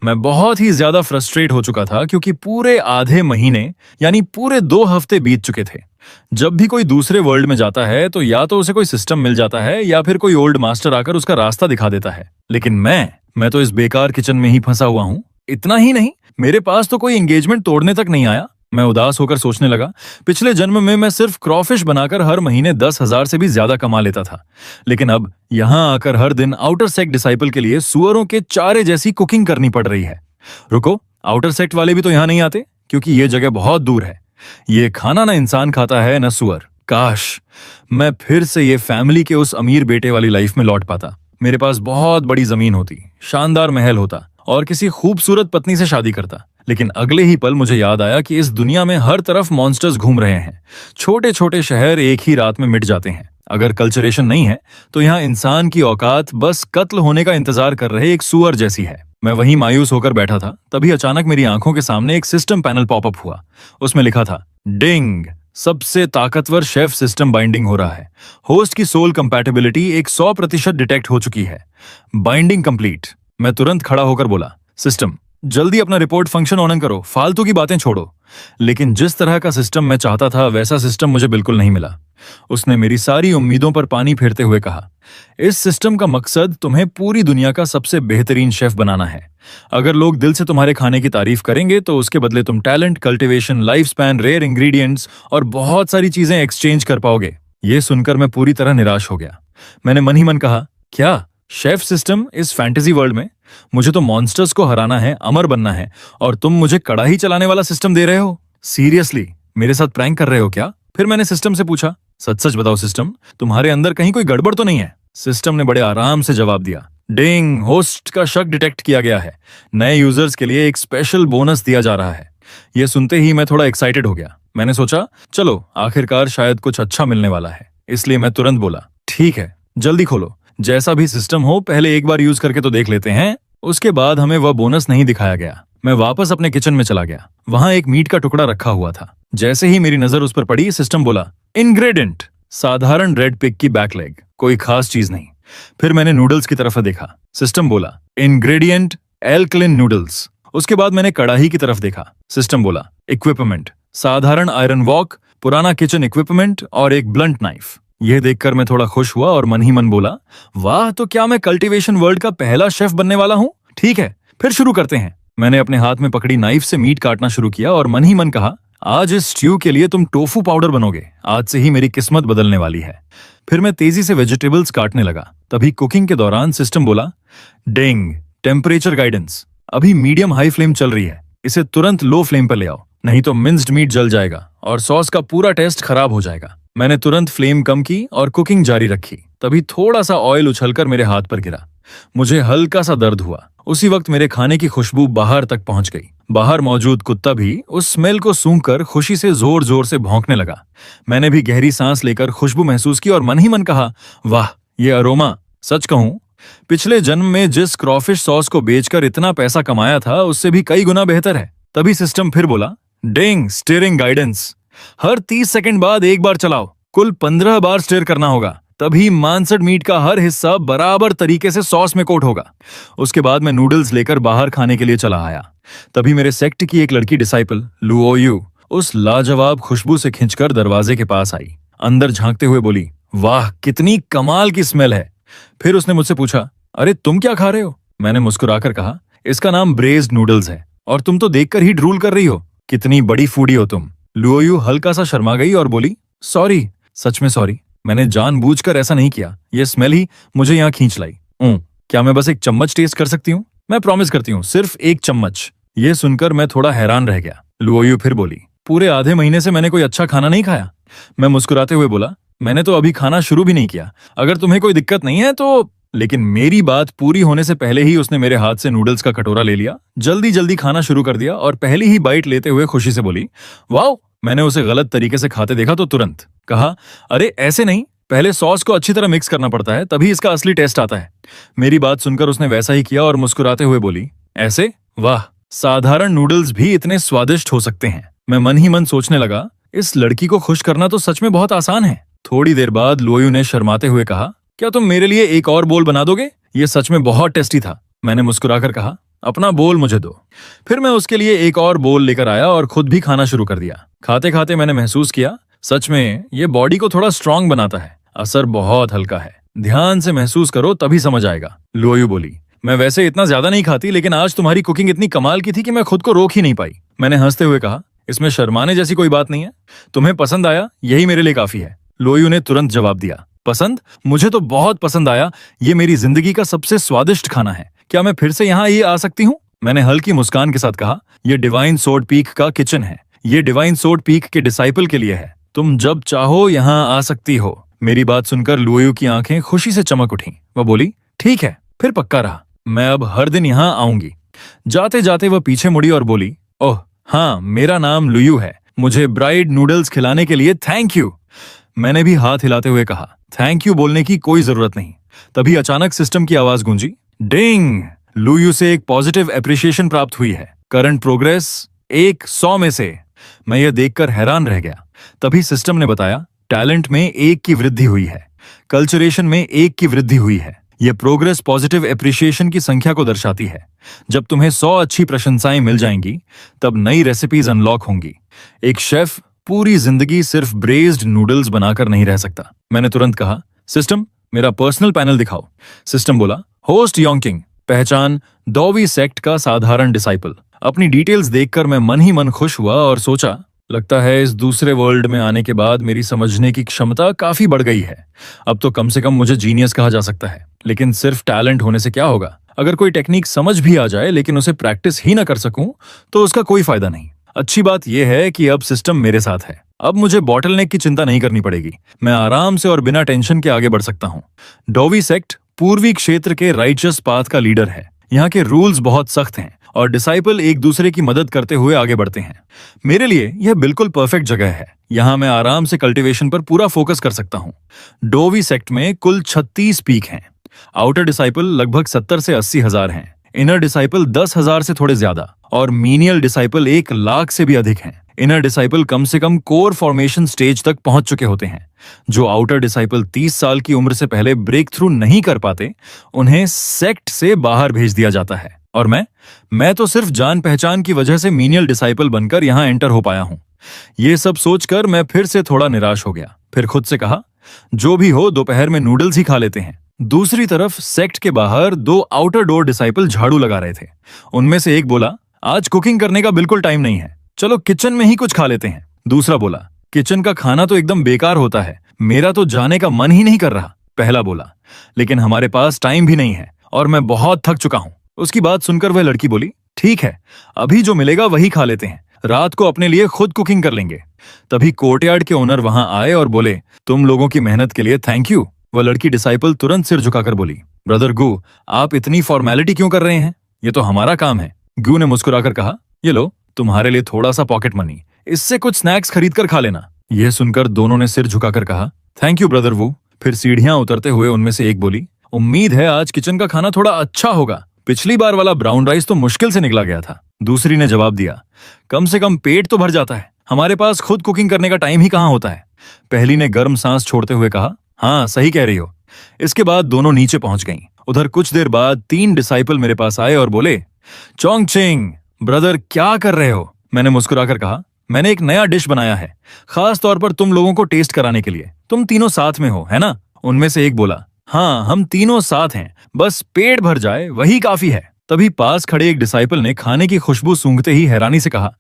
मैं बहुत ही ज्यादा फ्रस्ट्रेट हो चुका था क्योंकि पूरे आधे महीने यानी पूरे 2 हफ्ते बीत चुके थे। जब भी कोई दूसरे वर्ल्ड में जाता है तो या तो उसे कोई सिस्टम मिल जाता है या फिर कोई ओल्ड मास्टर आकर उसका रास्ता दिखा देता है, लेकिन मैं तो इस बेकार किचन में ही फंसा हुआ हूँ। इतना ही नहीं, मेरे पास तो कोई एंगेजमेंट तोड़ने तक नहीं आया। मैं उदास होकर सोचने लगा, पिछले जन्म में मैं सिर्फ क्रॉफिश बनाकर हर महीने 10,000 से भी ज्यादा कमा लेता था, लेकिन अब यहाँ आकर हर दिन आउटर सेक्ट डिसाइपल के लिए सुअरों के चारे जैसी कुकिंग करनी पड़ रही है। रुको, आउटर सेक्ट वाले भी तो यहाँ नहीं आते क्योंकि ये जगह बहुत दूर है। ये खाना ना इंसान खाता है न सुअर। काश मैं फिर से ये फैमिली के उस अमीर बेटे वाली लाइफ में लौट पाता। मेरे पास बहुत बड़ी जमीन होती, शानदार महल होता और किसी खूबसूरत पत्नी से शादी करता। लेकिन अगले ही पल मुझे याद आया कि इस दुनिया में हर तरफ मॉन्स्टर्स घूम रहे हैं। छोटे छोटे शहर एक ही रात में मिट जाते हैं। अगर कल्चरेशन नहीं है तो यहाँ इंसान की औकात बस कत्ल होने का इंतजार कर रहे एक सुअर जैसी है। मैं वहीं मायूस होकर बैठा था, तभी अचानक मेरी आंखों के सामने एक सिस्टम पैनल पॉपअप हुआ। उसमें लिखा था, डिंग, सबसे ताकतवर शेफ सिस्टम बाइंडिंग हो रहा है। होस्ट की सोल कंपैटिबिलिटी 100% डिटेक्ट हो चुकी है। Binding complete. मैं तुरंत खड़ा होकर बोला, सिस्टम जल्दी अपना रिपोर्ट फंक्शन ऑन करो, फालतू की बातें छोड़ो। लेकिन जिस तरह का सिस्टम मैं चाहता था वैसा सिस्टम मुझे बिल्कुल नहीं मिला। उसने मेरी सारी उम्मीदों पर पानी फेरते हुए कहा, इस सिस्टम का मकसद तुम्हें पूरी दुनिया का सबसे बेहतरीन शेफ बनाना है। अगर लोग दिल से तुम्हारे खाने की तारीफ करेंगे तो उसके बदले तुम talent, cultivation, life span, rare ingredients और बहुत सारी चीजें एक्सचेंज कर पाओगे। ये सुनकर मैं पूरी तरह निराश हो गया। मैंने मन ही मन कहा, क्या शेफ सिस्टम इस फैंटेसी वर्ल्ड में? मुझे तो मॉन्स्टर्स को हराना है, अमर बनना है, और तुम मुझे कड़ाही चलाने वाला सिस्टम दे रहे हो? सीरियसली मेरे साथ प्रैंक कर रहे हो क्या? फिर मैंने सिस्टम से पूछा, सच सच बताओ सिस्टम, तुम्हारे अंदर कहीं कोई गड़बड़ तो नहीं है? सिस्टम ने बड़े आराम से जवाब दिया, डिंग, होस्ट का शक डिटेक्ट किया गया है। नए यूजर्स के लिए एक स्पेशल बोनस दिया जा रहा है। यह सुनते ही मैं थोड़ा एक्साइटेड हो गया। मैंने सोचा, चलो आखिरकार शायद कुछ अच्छा मिलने वाला है, इसलिए मैं तुरंत बोला, ठीक है, जल्दी खोलो। जैसा भी सिस्टम हो, पहले एक बार यूज करके तो देख लेते हैं। उसके बाद हमें वह बोनस नहीं दिखाया गया। मैं वापस अपने किचन में चला गया। वहां एक मीट का टुकड़ा रखा हुआ था। जैसे ही मेरी नजर उस पर पड़ी, सिस्टम बोला, इंग्रेडिएंट, साधारण रेड पिग की बैक लेग, कोई खास चीज नहीं। फिर मैंने नूडल्स की तरफ देखा। सिस्टम बोला, इंग्रेडिएंट, एल्कलिन नूडल्स। उसके बाद मैंने कड़ाही की तरफ देखा। सिस्टम बोला, इक्विपमेंट, साधारण आयरन वॉक, पुराना किचन इक्विपमेंट और एक ब्लंट नाइफ। यह देखकर मैं थोड़ा खुश हुआ और मन ही मन बोला, वाह, तो क्या मैं कल्टीवेशन वर्ल्ड का पहला शेफ बनने वाला हूँ? ठीक है, फिर शुरू करते हैं। मैंने अपने हाथ में पकड़ी नाइफ से मीट काटना शुरू किया और मन ही मन कहा, आज इस स्ट्यू के लिए तुम टोफू पाउडर बनोगे। आज से ही मेरी किस्मत बदलने वाली है। फिर मैं तेजी से वेजिटेबल्स काटने लगा। तभी कुकिंग के दौरान सिस्टम बोला, डिंग, टेम्परेचर गाइडेंस, अभी मीडियम हाई फ्लेम चल रही है, इसे तुरंत लो फ्लेम पर ले आओ, नहीं तो मिंस्ड मीट जल जाएगा और सॉस का पूरा टेस्ट खराब हो जाएगा। मैंने तुरंत फ्लेम कम की और कुकिंग जारी रखी। तभी थोड़ा सा ऑयल उछलकर मेरे हाथ पर गिरा। मुझे हल्का सा दर्द हुआ। उसी वक्त मेरे खाने की खुशबू बाहर तक पहुंच गई। बाहर मौजूद कुत्ता भी उस स्मेल को सूंघकर खुशी से जोर जोर से भौंकने लगा। मैंने भी गहरी सांस लेकर खुशबू महसूस की और मन ही मन कहा, वाह, ये अरोमा, सच कहूं, पिछले जन्म में जिस क्रॉफिश सॉस को बेचकर इतना पैसा कमाया था उससे भी कई गुना बेहतर है। तभी सिस्टम फिर बोला, डिंग, स्टीयरिंग गाइडेंस, हर 30 सेकंड बाद एक बार चलाओ, कुल 15 बार स्टीयर करना होगा, तभी मांसड मीट का हर हिस्सा बराबर तरीके से सॉस में कोट होगा। उसके बाद मैं नूडल्स लेकर बाहर खाने के लिए चला आया। तभी मेरे सेक्ट की एक लड़की डिसाइपल लुओयू उस लाजवाब खुशबू से खिंचकर दरवाजे के पास आई। अंदर झांकते हुए बोली, वाह, कितनी कमाल की स्मेल है। फिर उसने मुझसे पूछा, अरे तुम क्या खा रहे हो? मैंने मुस्कुराकर कहा, इसका नाम ब्रेज्ड नूडल्स है और तुम तो देखकर ही ड्रूल कर रही हो। कितनी बड़ी फूडी हो तुम। लुओयू हल्का सा शर्मा गई और बोली, सॉरी, सच में सॉरी, मैंने जानबूझकर ऐसा नहीं किया, ये स्मेल ही मुझे यहाँ खींच लाई। क्या मैं बस एक चम्मच टेस्ट कर सकती हूँ? मैं प्रॉमिस करती हूँ, सिर्फ एक चम्मच। ये सुनकर मैं थोड़ा हैरान रह गया। लुओयू फिर बोली, पूरे आधे महीने से मैंने कोई अच्छा खाना नहीं खाया। मैं मुस्कुराते हुए बोला, मैंने तो अभी खाना शुरू भी नहीं किया, अगर तुम्हें कोई दिक्कत नहीं है तो। लेकिन मेरी बात पूरी होने से पहले ही उसने मेरे हाथ से नूडल्स का कटोरा ले लिया, जल्दी जल्दी खाना शुरू कर दिया और पहली ही बाइट लेते हुए खुशी से बोली, वाओ। मैंने उसे गलत तरीके से खाते देखा तो तुरंत कहा, अरे ऐसे नहीं, पहले सॉस को अच्छी तरह मिक्स करना पड़ता है, तभी इसका असली टेस्ट आता है। मेरी बात सुनकर उसने वैसा ही किया और मुस्कुराते हुए बोली, ऐसे? वाह, साधारण नूडल्स भी इतने स्वादिष्ट हो सकते हैं। मैं मन ही मन सोचने लगा, इस लड़की को खुश करना तो सच में बहुत आसान है। थोड़ी देर बाद लुओयू ने शर्माते हुए कहा, क्या तुम मेरे लिए एक और बोल बना दोगे? ये सच में बहुत टेस्टी था, मैंने मुस्कुराकर कहा। अपना बोल मुझे दो। फिर मैं उसके लिए एक और बोल लेकर आया और खुद भी खाना शुरू कर दिया। खाते खाते मैंने महसूस किया, सच में ये बॉडी को थोड़ा स्ट्रांग बनाता है। असर बहुत हल्का है, ध्यान से महसूस करो तभी समझ आएगा, लुओयू बोली। मैं वैसे इतना ज्यादा नहीं खाती, लेकिन आज तुम्हारी कुकिंग इतनी कमाल की थी कि मैं खुद को रोक ही नहीं पाई। मैंने हंसते हुए कहा, इसमें शर्माने जैसी कोई बात नहीं है। तुम्हें पसंद आया, यही मेरे लिए काफी है। लुओयू ने तुरंत जवाब दिया। पसंद? मुझे तो बहुत पसंद आया। ये मेरी जिंदगी का सबसे स्वादिष्ट खाना है। क्या मैं फिर से यहाँ ये आ सकती हूँ? मैंने हल्की मुस्कान के साथ कहा। ये डिवाइन सोर्ड पीक का किचन है। ये डिवाइन सोर्ड पीक के डिसाइपल के लिए है। तुम जब चाहो यहाँ आ सकती हो। मेरी बात सुनकर लुओयू की आंखें खुशी से चमक उठी। वह बोली, ठीक है, फिर पक्का रहा। मैं अब हर दिन यहाँ आऊंगी। जाते जाते वह पीछे मुड़ी और बोली, ओह हाँ, मेरा नाम लुयू है। मुझे ब्राइड नूडल्स खिलाने के लिए थैंक यू। मैंने भी हाथ हिलाते हुए कहा, थैंक यू बोलने की कोई जरूरत नहीं। तभी अचानक सिस्टम की आवाज गूंजी, डिंग। लुयू से एक पॉजिटिव एप्रिसिएशन प्राप्त हुई है। करंट प्रोग्रेस 100 में से। मैं यह देखकर हैरान रह गया। तभी सिस्टम ने बताया, टैलेंट में 1 की वृद्धि हुई है, कल्चरेशन में 1 की वृद्धि हुई है। यह प्रोग्रेस पॉजिटिव एप्रिसिएशन की संख्या को दर्शाती है। जब तुम्हें 100 अच्छी प्रशंसाएं मिल जाएंगी, तब नई रेसिपीज अनलॉक होंगी। एक शेफ पूरी जिंदगी सिर्फ ब्रेज्ड नूडल्स बनाकर नहीं रह सकता। मैंने तुरंत कहा, सिस्टम मेरा पर्सनल पैनल दिखाओ। सिस्टम बोला, होस्ट योंगकिंग, पहचान डोवी सेक्ट का साधारण डिसाइपल। अपनी डिटेल्स देखकर मैं मन ही मन खुश हुआ और सोचा, लगता है इस दूसरे वर्ल्ड में आने के बाद मेरी समझने की क्षमता काफी बढ़ गई है। अब तो कम से कम मुझे जीनियस कहा जा सकता है। लेकिन सिर्फ टैलेंट होने से क्या होगा? अगर कोई टेक्निक समझ भी आ जाए लेकिन उसे प्रैक्टिस ही ना कर सकूं, तो उसका कोई फायदा नहीं। अच्छी बात यह है कि अब सिस्टम मेरे साथ है। अब मुझे बॉटलनेक की चिंता नहीं करनी पड़ेगी। मैं आराम से और बिना टेंशन के आगे बढ़ सकता हूँ। डोवी सेक्ट पूर्वी क्षेत्र के राइचस पाथ का लीडर है। यहाँ के रूल्स बहुत सख्त हैं और डिसाइपल एक दूसरे की मदद करते हुए आगे बढ़ते हैं। मेरे लिए यह बिल्कुल परफेक्ट जगह है। यहाँ मैं आराम से कल्टीवेशन पर पूरा फोकस कर सकता हूँ। डोवी सेक्ट में कुल 36 पीक हैं। आउटर डिसाइपल लगभग 70 से 80 हजार हैं। इनर डिसाइपल 10,000 से थोड़े ज्यादा और मीनियल डिसाइपल 1 लाख से भी अधिक हैं। इनर डिसाइपल कम से कम कोर फॉर्मेशन स्टेज तक पहुंच चुके होते हैं। जो आउटर डिसाइपल 30 साल की उम्र से पहले ब्रेक थ्रू नहीं कर पाते, उन्हें सेक्ट से बाहर भेज दिया जाता है। और मैं तो सिर्फ जान पहचान की वजह से मीनियल डिसाइपल बनकर यहाँ एंटर हो पाया हूं। ये सब सोचकर मैं फिर से थोड़ा निराश हो गया। फिर खुद से कहा, जो भी हो, दोपहर में नूडल्स ही खा लेते हैं। दूसरी तरफ सेक्ट के बाहर 2 आउटर डोर डिसाइपल झाड़ू लगा रहे थे। उनमें से एक बोला, आज कुकिंग करने का बिल्कुल टाइम नहीं है, चलो किचन में ही कुछ खा लेते हैं। दूसरा बोला, किचन का खाना तो एकदम बेकार होता है, मेरा तो जाने का मन ही नहीं कर रहा। पहला बोला, लेकिन हमारे पास टाइम भी नहीं है और मैं बहुत थक चुका हूं। उसकी बात सुनकर वह लड़की बोली, ठीक है, अभी जो मिलेगा वही खा लेते हैं, रात को अपने लिए खुद कुकिंग कर लेंगे। तभी कोर्टयार्ड के ओनर वहां आए और बोले, तुम लोगों की मेहनत के लिए थैंक यू। वह लड़की डिसाइपल तुरंत सिर झुकाकर बोली, ब्रदर गू, आप इतनी फॉर्मेलिटी क्यों कर रहे हैं? ये तो हमारा काम है। गू ने मुस्कुराकर कहा, ये लो, तुम्हारे लिए थोड़ा सा पॉकेट मनी, इससे कुछ स्नैक्स खरीद कर खा लेना। यह सुनकर दोनों ने सिर झुकाकर कहा, थैंक यू ब्रदर वू। फिर सीढ़ियां उतरते हुए उनमें से एक बोली, उम्मीद है आज किचन का खाना थोड़ा अच्छा होगा। पिछली बार वाला ब्राउन राइस तो मुश्किल से निकला गया था। दूसरी ने जवाब दिया, कम से कम पेट तो भर जाता है, हमारे पास खुद कुकिंग करने का टाइम ही कहाँ होता है। पहली ने गर्म सांस छोड़ते हुए कहा, हाँ सही कह रही हो। इसके बाद दोनों नीचे पहुंच गईं। उधर कुछ देर बाद 3 डिसाइपल मेरे पास आए और बोले, चोंगचिंग ब्रदर क्या कर रहे हो? मैंने मुस्कुराकर कहा, मैंने एक नया डिश बनाया है, खास तौर पर तुम लोगों को टेस्ट कराने के लिए। तुम तीनों साथ में हो, है ना? उनमें से एक बोला, हाँ हम तीनों साथ हैं, बस पेट भर जाए वही काफी है। तभी पास खड़े एक डिसाइपल ने खाने की खुशबू सूंघते ही हैरानी से कहा,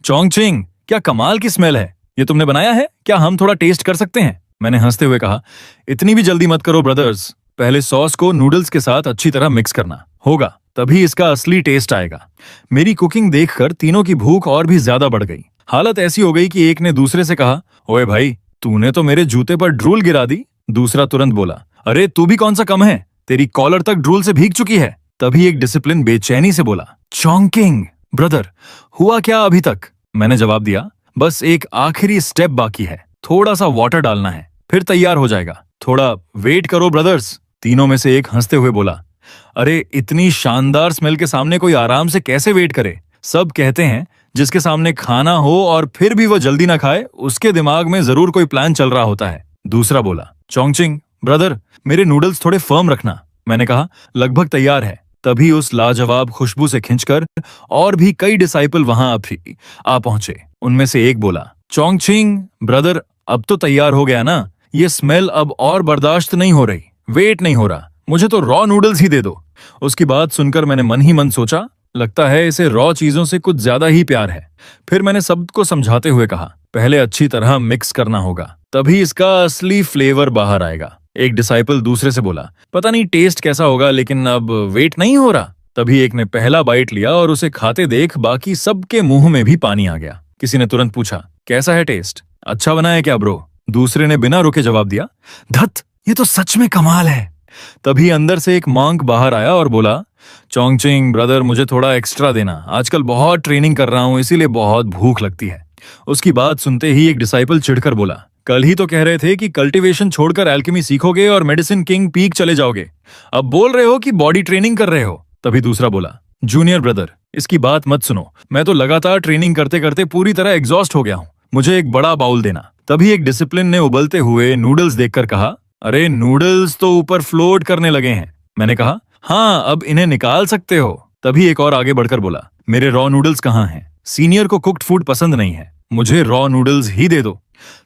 चोंगचिंग क्या कमाल की स्मेल है, ये तुमने बनाया है? क्या हम थोड़ा टेस्ट कर सकते हैं? मैंने हंसते हुए कहा, इतनी भी जल्दी मत करो ब्रदर्स, पहले सॉस को नूडल्स के साथ अच्छी तरह मिक्स करना होगा, तभी इसका असली टेस्ट आएगा। मेरी कुकिंग देखकर तीनों की भूख और भी ज्यादा बढ़ गई। हालत ऐसी हो गई कि एक ने दूसरे से कहा, ओए भाई, तूने तो मेरे जूते पर ड्रूल गिरा दी। दूसरा तुरंत बोला, अरे तू भी कौन सा कम है, तेरी कॉलर तक ड्रूल से भीग चुकी है। तभी एक डिसिप्लिन बेचैनी से बोला, चोंगकिंग ब्रदर, हुआ क्या अभी तक? मैंने जवाब दिया, बस एक आखिरी स्टेप बाकी है, थोड़ा सा वाटर डालना है, फिर तैयार हो जाएगा, थोड़ा वेट करो ब्रदर्स। तीनों में से एक हंसते हुए बोला, अरे इतनी शानदार स्मेल के सामने कोई आराम से कैसे वेट करे? सब कहते हैं जिसके सामने खाना हो और फिर भी वो जल्दी ना खाए, उसके दिमाग में जरूर कोई प्लान चल रहा होता है। दूसरा बोला, चोंगचिंग ब्रदर मेरे नूडल्स थोड़े फर्म रखना। मैंने कहा लगभग तैयार है। तभी उस लाजवाब खुशबू से खिंचकर और भी कई डिसाइपल वहां आ पहुंचे। उनमें से एक बोला, चोंगचिंग ब्रदर अब तो तैयार हो गया ना, ये स्मेल अब और बर्दाश्त नहीं हो रही, वेट नहीं हो रहा, मुझे तो रॉ नूडल्स ही दे दो। उसकी बात सुनकर मैंने मन ही मन सोचा, लगता है इसे रॉ चीजों से कुछ ज्यादा ही प्यार है। फिर मैंने सबको समझाते हुए कहा, पहले अच्छी तरह मिक्स करना होगा, तभी इसका असली फ्लेवर बाहर आएगा। एक डिसाइपल दूसरे से बोला, पता नहीं टेस्ट कैसा होगा, लेकिन अब वेट नहीं हो रहा। तभी एक ने पहला बाइट लिया और उसे खाते देख बाकी सबके मुंह में भी पानी आ गया। किसी ने तुरंत पूछा, कैसा है टेस्ट, अच्छा बना है क्या ब्रो? दूसरे ने बिना रुके जवाब दिया, धत ये तो सच में कमाल है। तभी अंदर से एक मॉन्क बाहर आया और बोला, चोंगचिंग ब्रदर मुझे थोड़ा एक्स्ट्रा देना, आजकल बहुत ट्रेनिंग कर रहा हूं इसीलिए बहुत भूख लगती है। उसकी बात सुनते ही एक डिसाइपल चिढ़कर बोला, कल ही तो कह रहे थे कि कल्टीवेशन छोड़कर एल्केमी सीखोगे और मेडिसिन किंग पीक चले जाओगे, अब बोल रहे हो कि बॉडी ट्रेनिंग कर रहे हो। तभी दूसरा बोला, जूनियर ब्रदर इसकी बात मत सुनो, मैं तो लगातार ट्रेनिंग करते करते पूरी तरह एग्जॉस्ट हो गया हूं, मुझे एक बड़ा बाउल देना। तभी एक डिसिप्लिन ने उबलते हुए नूडल्स देखकर कहा, अरे नूडल्स तो ऊपर फ्लोट करने लगे हैं। मैंने कहा, हाँ अब इन्हें निकाल सकते हो। तभी एक और आगे बढ़कर बोला, मेरे रॉ नूडल्स कहाँ हैं? सीनियर को कुक्ड फूड पसंद नहीं है, मुझे रॉ नूडल्स ही दे दो।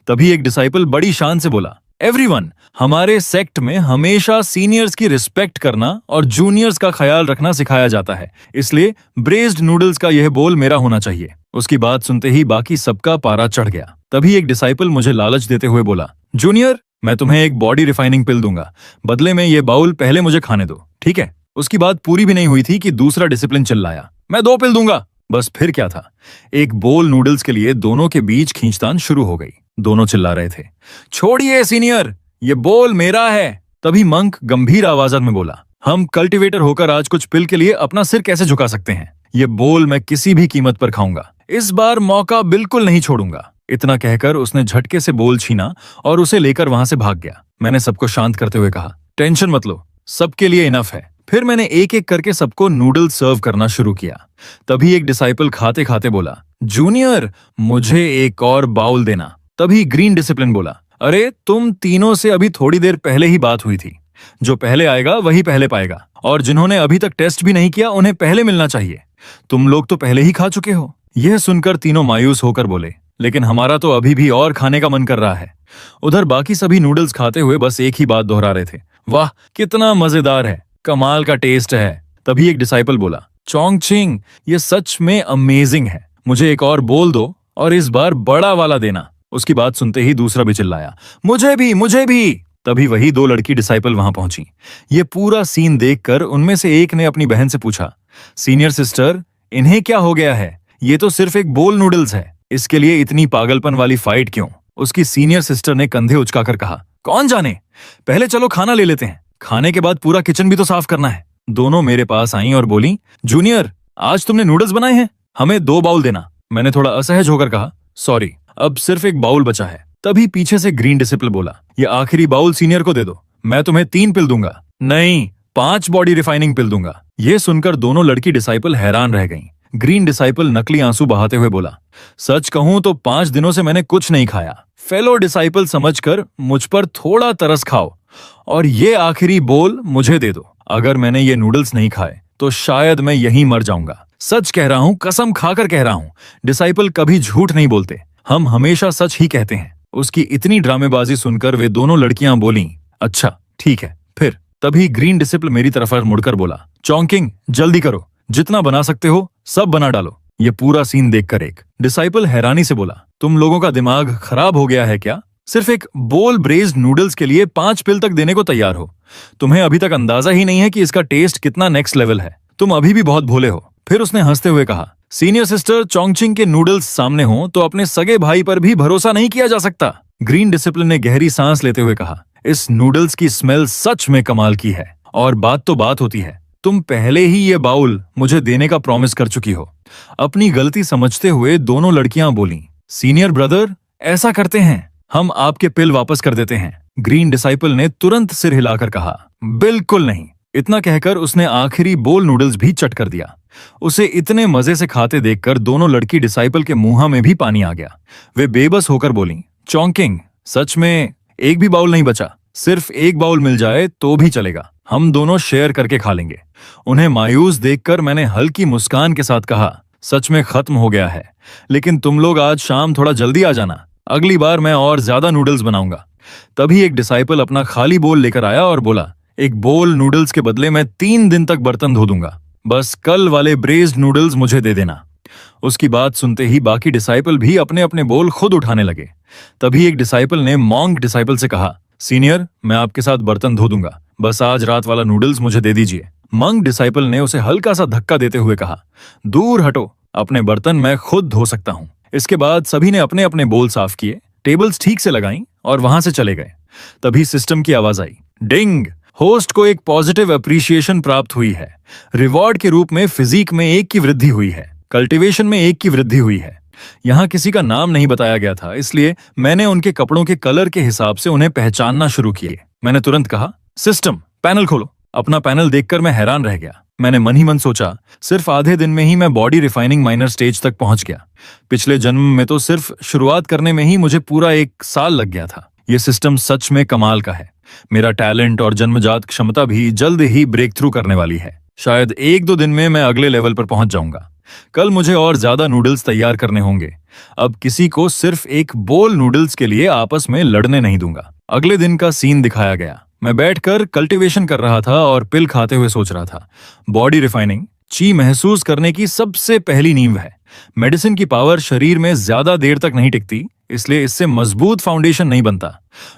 तभी एक डिसाइपल बड़ी शान से बोला, एवरीवन हमारे सेक्ट में हमेशा सीनियर्स की रिस्पेक्ट करना और जूनियर्स का ख्याल रखना सिखाया जाता है, इसलिए ब्रेज्ड नूडल्स का यह बोल मेरा होना चाहिए। उसकी बात सुनते ही बाकी सबका पारा चढ़ गया। तभी एक डिसाइपल मुझे लालच देते हुए बोला, जूनियर मैं तुम्हें एक बॉडी रिफाइनिंग पिल दूंगा, बदले में ये बाउल पहले मुझे खाने दो, ठीक है? उसकी बात पूरी भी नहीं हुई थी कि दूसरा डिसिप्लिन चिल्लाया, मैं 2 पिल दूंगा। बस फिर क्या था, एक बोल नूडल्स के लिए दोनों के बीच खींचतान शुरू हो गई। दोनों चिल्ला रहे थे, छोड़िए सीनियर ये बोल मेरा है। तभी मंक गंभीर आवाज में बोला, हम कल्टीवेटर होकर आज कुछ पिल के लिए अपना सिर कैसे झुका सकते हैं? ये बोल मैं किसी भी कीमत पर खाऊंगा, इस बार मौका बिल्कुल नहीं छोड़ूंगा। इतना कहकर उसने झटके से बोल छीना और उसे लेकर वहां से भाग गया। मैंने सबको शांत करते हुए कहा, टेंशन मत लो, सबके लिए इनफ है। फिर मैंने एक एक करके सबको नूडल्स सर्व करना शुरू किया। तभी एक डिसाइपल खाते खाते बोला, जूनियर मुझे एक और बाउल देना। तभी ग्रीन डिसिप्लिन बोला, अरे तुम तीनों से अभी थोड़ी देर पहले ही बात हुई थी, जो पहले आएगा वही पहले पाएगा, और जिन्होंने अभी तक टेस्ट भी नहीं किया उन्हें पहले मिलना चाहिए। तुम लोग तो पहले ही खा चुके हो। यह सुनकर तीनों मायूस होकर बोले, लेकिन हमारा तो अभी भी और खाने का मन कर रहा है। उधर बाकी सभी नूडल्स खाते हुए बस एक ही बात दोहरा रहे थे, वाह कितना मजेदार है, कमाल का टेस्ट है। तभी एक डिसाइपल बोला, चोंगचिंग ये सच में अमेजिंग है, मुझे एक और बोल दो और इस बार बड़ा वाला देना। उसकी बात सुनते ही दूसरा भी चिल्लाया, मुझे भी मुझे भी। तभी वही 2 लड़की डिसाइपल वहां पहुंची। ये पूरा सीन देखकर उनमें से एक ने अपनी बहन से पूछा, सीनियर सिस्टर इन्हें क्या हो गया है? ये तो सिर्फ एक बोल नूडल्स है, इसके लिए इतनी पागलपन वाली फाइट क्यों? उसकी सीनियर सिस्टर ने कंधे उचकाकर कहा, कौन जाने, पहले चलो खाना ले लेते हैं, खाने के बाद पूरा किचन भी तो साफ करना है। दोनों मेरे पास आईं और बोली, जूनियर आज तुमने नूडल्स बनाए हैं, हमें 2 बाउल देना। मैंने थोड़ा असहज होकर कहा, सॉरी अब सिर्फ एक बाउल बचा है। तभी पीछे से ग्रीन डिसिपल बोला, ये आखिरी बाउल सीनियर को दे दो, मैं तुम्हें 3 पिल दूंगा, नहीं 5 बॉडी रिफाइनिंग पिल दूंगा। ये सुनकर दोनों लड़की डिसाइपल हैरान रह गईं। ग्रीन डिसाइपल नकली आंसू बहाते हुए बोला, सच कहूं तो 5 दिनों से मैंने कुछ नहीं खाया। फेलो डिसाइपल समझकर मुझ पर थोड़ा तरस खाओ और ये आखिरी बोल मुझे दे दो। अगर मैंने ये नूडल्स नहीं खाए तो शायद मैं यहीं मर जाऊंगा। सच कह रहा हूं, कसम खाकर कह रहा हूं, डिसाइपल कभी झूठ नहीं बोलते, हम हमेशा सच ही कहते हैं। उसकी इतनी ड्रामेबाजी सुनकर वे दोनों लड़कियां बोलीं, अच्छा ठीक है फिर। तभी ग्रीन डिसिपल मेरी तरफ मुड़कर बोला, चोंकिंग जल्दी करो, जितना बना सकते हो सब बना डालो। ये पूरा सीन देखकर एक डिसाइपल हैरानी से बोला, तुम लोगों का दिमाग खराब हो गया है क्या? सिर्फ एक बोल ब्रेज्ड नूडल्स के लिए 5 पिल तक देने को तैयार हो। तुम्हें अभी तक अंदाजा ही नहीं है कि इसका टेस्ट कितना नेक्स्ट लेवल है, तुम अभी भी बहुत भोले हो। फिर उसने हंसते हुए कहा, सीनियर सिस्टर चोंगचिंग के नूडल्स सामने हो तो अपने सगे भाई पर भी भरोसा नहीं किया जा सकता। ग्रीन डिसिप्लिन ने गहरी सांस लेते हुए कहा, इस नूडल्स की स्मेल सच में कमाल की है, और बात तो बात होती है, तुम पहले ही ये बाउल मुझे देने का प्रॉमिस कर चुकी हो। अपनी गलती समझते हुए दोनों लड़कियां बोलीं, सीनियर ब्रदर ऐसा करते हैं, हम आपके पिल वापस कर देते हैं। ग्रीन डिसाइपल ने तुरंत सिर हिलाकर कहा, बिल्कुल नहीं। इतना कहकर उसने आखिरी बोल नूडल्स भी चट कर दिया। उसे इतने मजे से खाते देखकर दोनों लड़की डिसाइपल के मुंह में भी पानी आ गया। वे बेबस होकर बोलीं, चोंकिंग सच में एक भी बाउल नहीं बचा? सिर्फ एक बाउल मिल जाए तो भी चलेगा, हम दोनों शेयर करके खा लेंगे। उन्हें मायूस देखकर मैंने हल्की मुस्कान के साथ कहा, सच में खत्म हो गया है, लेकिन तुम लोग आज शाम थोड़ा जल्दी आ जाना, अगली बार मैं और ज्यादा नूडल्स बनाऊंगा। तभी एक डिसाइपल अपना खाली बोल लेकर आया और बोला, एक बोल नूडल्स के बदले मैं 3 दिन तक बर्तन धो दूंगा, बस कल वाले ब्रेज्ड नूडल्स मुझे दे देना। उसकी बात सुनते ही बाकी डिसाइपल भी अपने अपने बोल खुद उठाने लगे। तभी एक डिसाइपल ने मॉन्क डिसाइपल से कहा, सीनियर, मैं आपके साथ बर्तन धो दूंगा, बस आज रात वाला नूडल्स मुझे दे दीजिए। मंक डिसाइपल ने उसे हल्का सा धक्का देते हुए कहा, दूर हटो, अपने बर्तन मैं खुद धो सकता हूं। इसके बाद सभी ने अपने अपने बोल साफ किए, टेबल्स ठीक से लगाई और वहां से चले गए। तभी सिस्टम की आवाज आई, डिंग, होस्ट को एक पॉजिटिव अप्रिसिएशन प्राप्त हुई है। रिवॉर्ड के रूप में फिजिक में 1 की वृद्धि हुई है, कल्टीवेशन में 1 की वृद्धि हुई है। यहाँ किसी का नाम नहीं बताया गया था, इसलिए मैंने उनके कपड़ों के कलर के हिसाब से उन्हें पहचानना शुरू किए। मैंने तुरंत कहा, सिस्टम पैनल खोलो। अपना पैनल देखकर मैं हैरान रह गया। मैंने मन ही मन सोचा, सिर्फ आधे दिन में ही मैं बॉडी रिफाइनिंग माइनर स्टेज तक पहुंच गया। पिछले जन्म में तो सिर्फ शुरुआत करने में ही मुझे पूरा 1 साल लग गया था। ये सिस्टम सच में कमाल का है। मेरा टैलेंट और जन्मजात क्षमता भी जल्द ही ब्रेक थ्रू करने वाली है। शायद 1-2 दिन में मैं अगले लेवल पर पहुंच जाऊंगा। कल मुझे और ज्यादा नूडल्स तैयार करने होंगे। अब किसी को सिर्फ 1 बोल नूडल्स के लिए आपस में लड़ने नहीं दूंगा। अगले दिन का सीन दिखाया गया। मैं बैठकर कल्टीवेशन कर रहा था और पिल खाते हुए सोच रहा था। बॉडी रिफाइनिंग ची महसूस करने की सबसे पहली नींव है। मेडिसिन की पावर शरीर में ज्यादा देर तक नहीं टिकती, इसलिए इससे मजबूत फाउंडेशन नहीं बनता।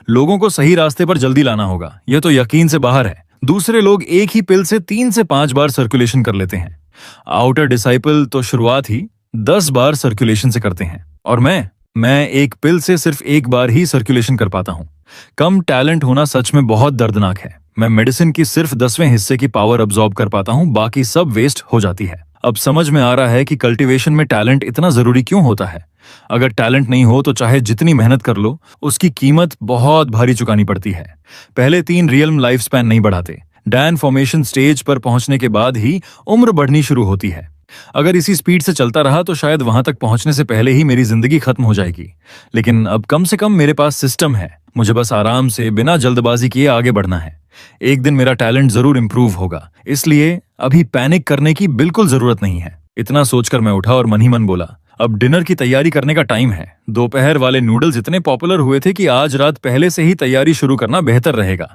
लोगों को सही रास्ते पर जल्दी लाना होगा, यह तो यकीन से बाहर है। दूसरे लोग एक ही पिल से 3 से 5 बार सर्कुलेशन कर लेते हैं। आउटर डिसाइपल तो शुरुआत ही 10 बार सर्कुलेशन से करते हैं, और मैं एक पिल से सिर्फ 1 बार ही सर्कुलेशन कर पाता हूं। कम टैलेंट होना सच में बहुत दर्दनाक है। मैं मेडिसिन की सिर्फ 10वें हिस्से की पावर अब्सॉर्ब कर पाता हूं, बाकी सब वेस्ट हो जाती है। अब समझ में आ रहा है कि कल्टीवेशन में टैलेंट इतना जरूरी क्यों होता है। अगर टैलेंट नहीं हो तो चाहे जितनी मेहनत कर लो, उसकी कीमत बहुत भारी चुकानी पड़ती है। पहले 3 रियल लाइफ स्पैन नहीं बढ़ाते। डैन फॉर्मेशन स्टेज पर पहुंचने के बाद ही उम्र बढ़नी शुरू होती है। अगर इसी स्पीड से चलता रहा तो शायद वहां तक पहुंचने से पहले ही मेरी जिंदगी खत्म हो जाएगी। लेकिन अब कम से कम मेरे पास सिस्टम है। मुझे बस आराम से बिना जल्दबाजी किए आगे बढ़ना है। एक दिन मेरा टैलेंट जरूर इंप्रूव होगा, इसलिए अभी पैनिक करने की बिल्कुल जरूरत नहीं है। इतना सोचकर मैं उठा और मन ही मन बोला, अब डिनर की तैयारी करने का टाइम है। दोपहर वाले नूडल्स इतने पॉपुलर हुए थे कि आज रात पहले से ही तैयारी शुरू करना बेहतर रहेगा।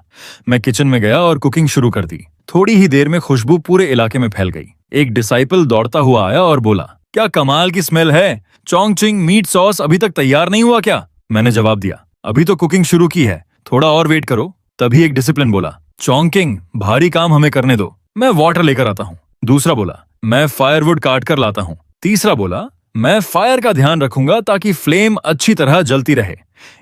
मैं किचन में गया और कुकिंग शुरू कर दी। थोड़ी ही देर में खुशबू पूरे इलाके में फैल गई। एक डिसाइपल दौड़ता हुआ आया और बोला, क्या कमाल की स्मेल है, चोंगचिंग मीट सॉस अभी तक तैयार नहीं हुआ क्या? मैंने जवाब दिया, अभी तो कुकिंग शुरू की है, थोड़ा और वेट करो। तभी एक डिसिप्लिन बोला, चोंकिंग, भारी काम हमें करने दो, मैं वाटर लेकर आता हूँ। दूसरा बोला, मैं फायरवुड काट कर लाता हूँ। तीसरा बोला, मैं फायर का ध्यान रखूंगा ताकि फ्लेम अच्छी तरह जलती रहे।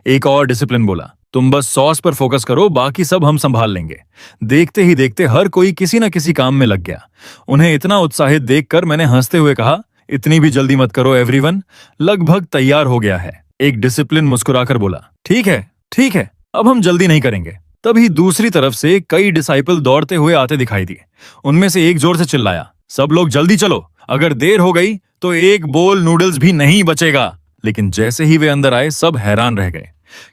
एक और डिसिप्लिन बोला, तुम बस सॉस पर फोकस करो, बाकी सब हम संभाल लेंगे। देखते ही देखते हर कोई किसी न किसी काम में लग गया। उन्हें इतना उत्साहित देखकर मैंने हंसते हुए कहा, इतनी भी जल्दी मत करो एवरीवन, लगभग तैयार हो गया है। एक डिसिप्लिन मुस्कुराकर बोला, ठीक है, अब हम जल्दी नहीं करेंगे। तभी दूसरी तरफ से कई डिसाइपल दौड़ते हुए आते दिखाई दिए। उनमें से एक जोर से चिल्लाया, सब लोग जल्दी चलो, अगर देर हो गई तो 1 बोल नूडल्स भी नहीं बचेगा। लेकिन जैसे ही वे अंदर आए, सब हैरान रह गए।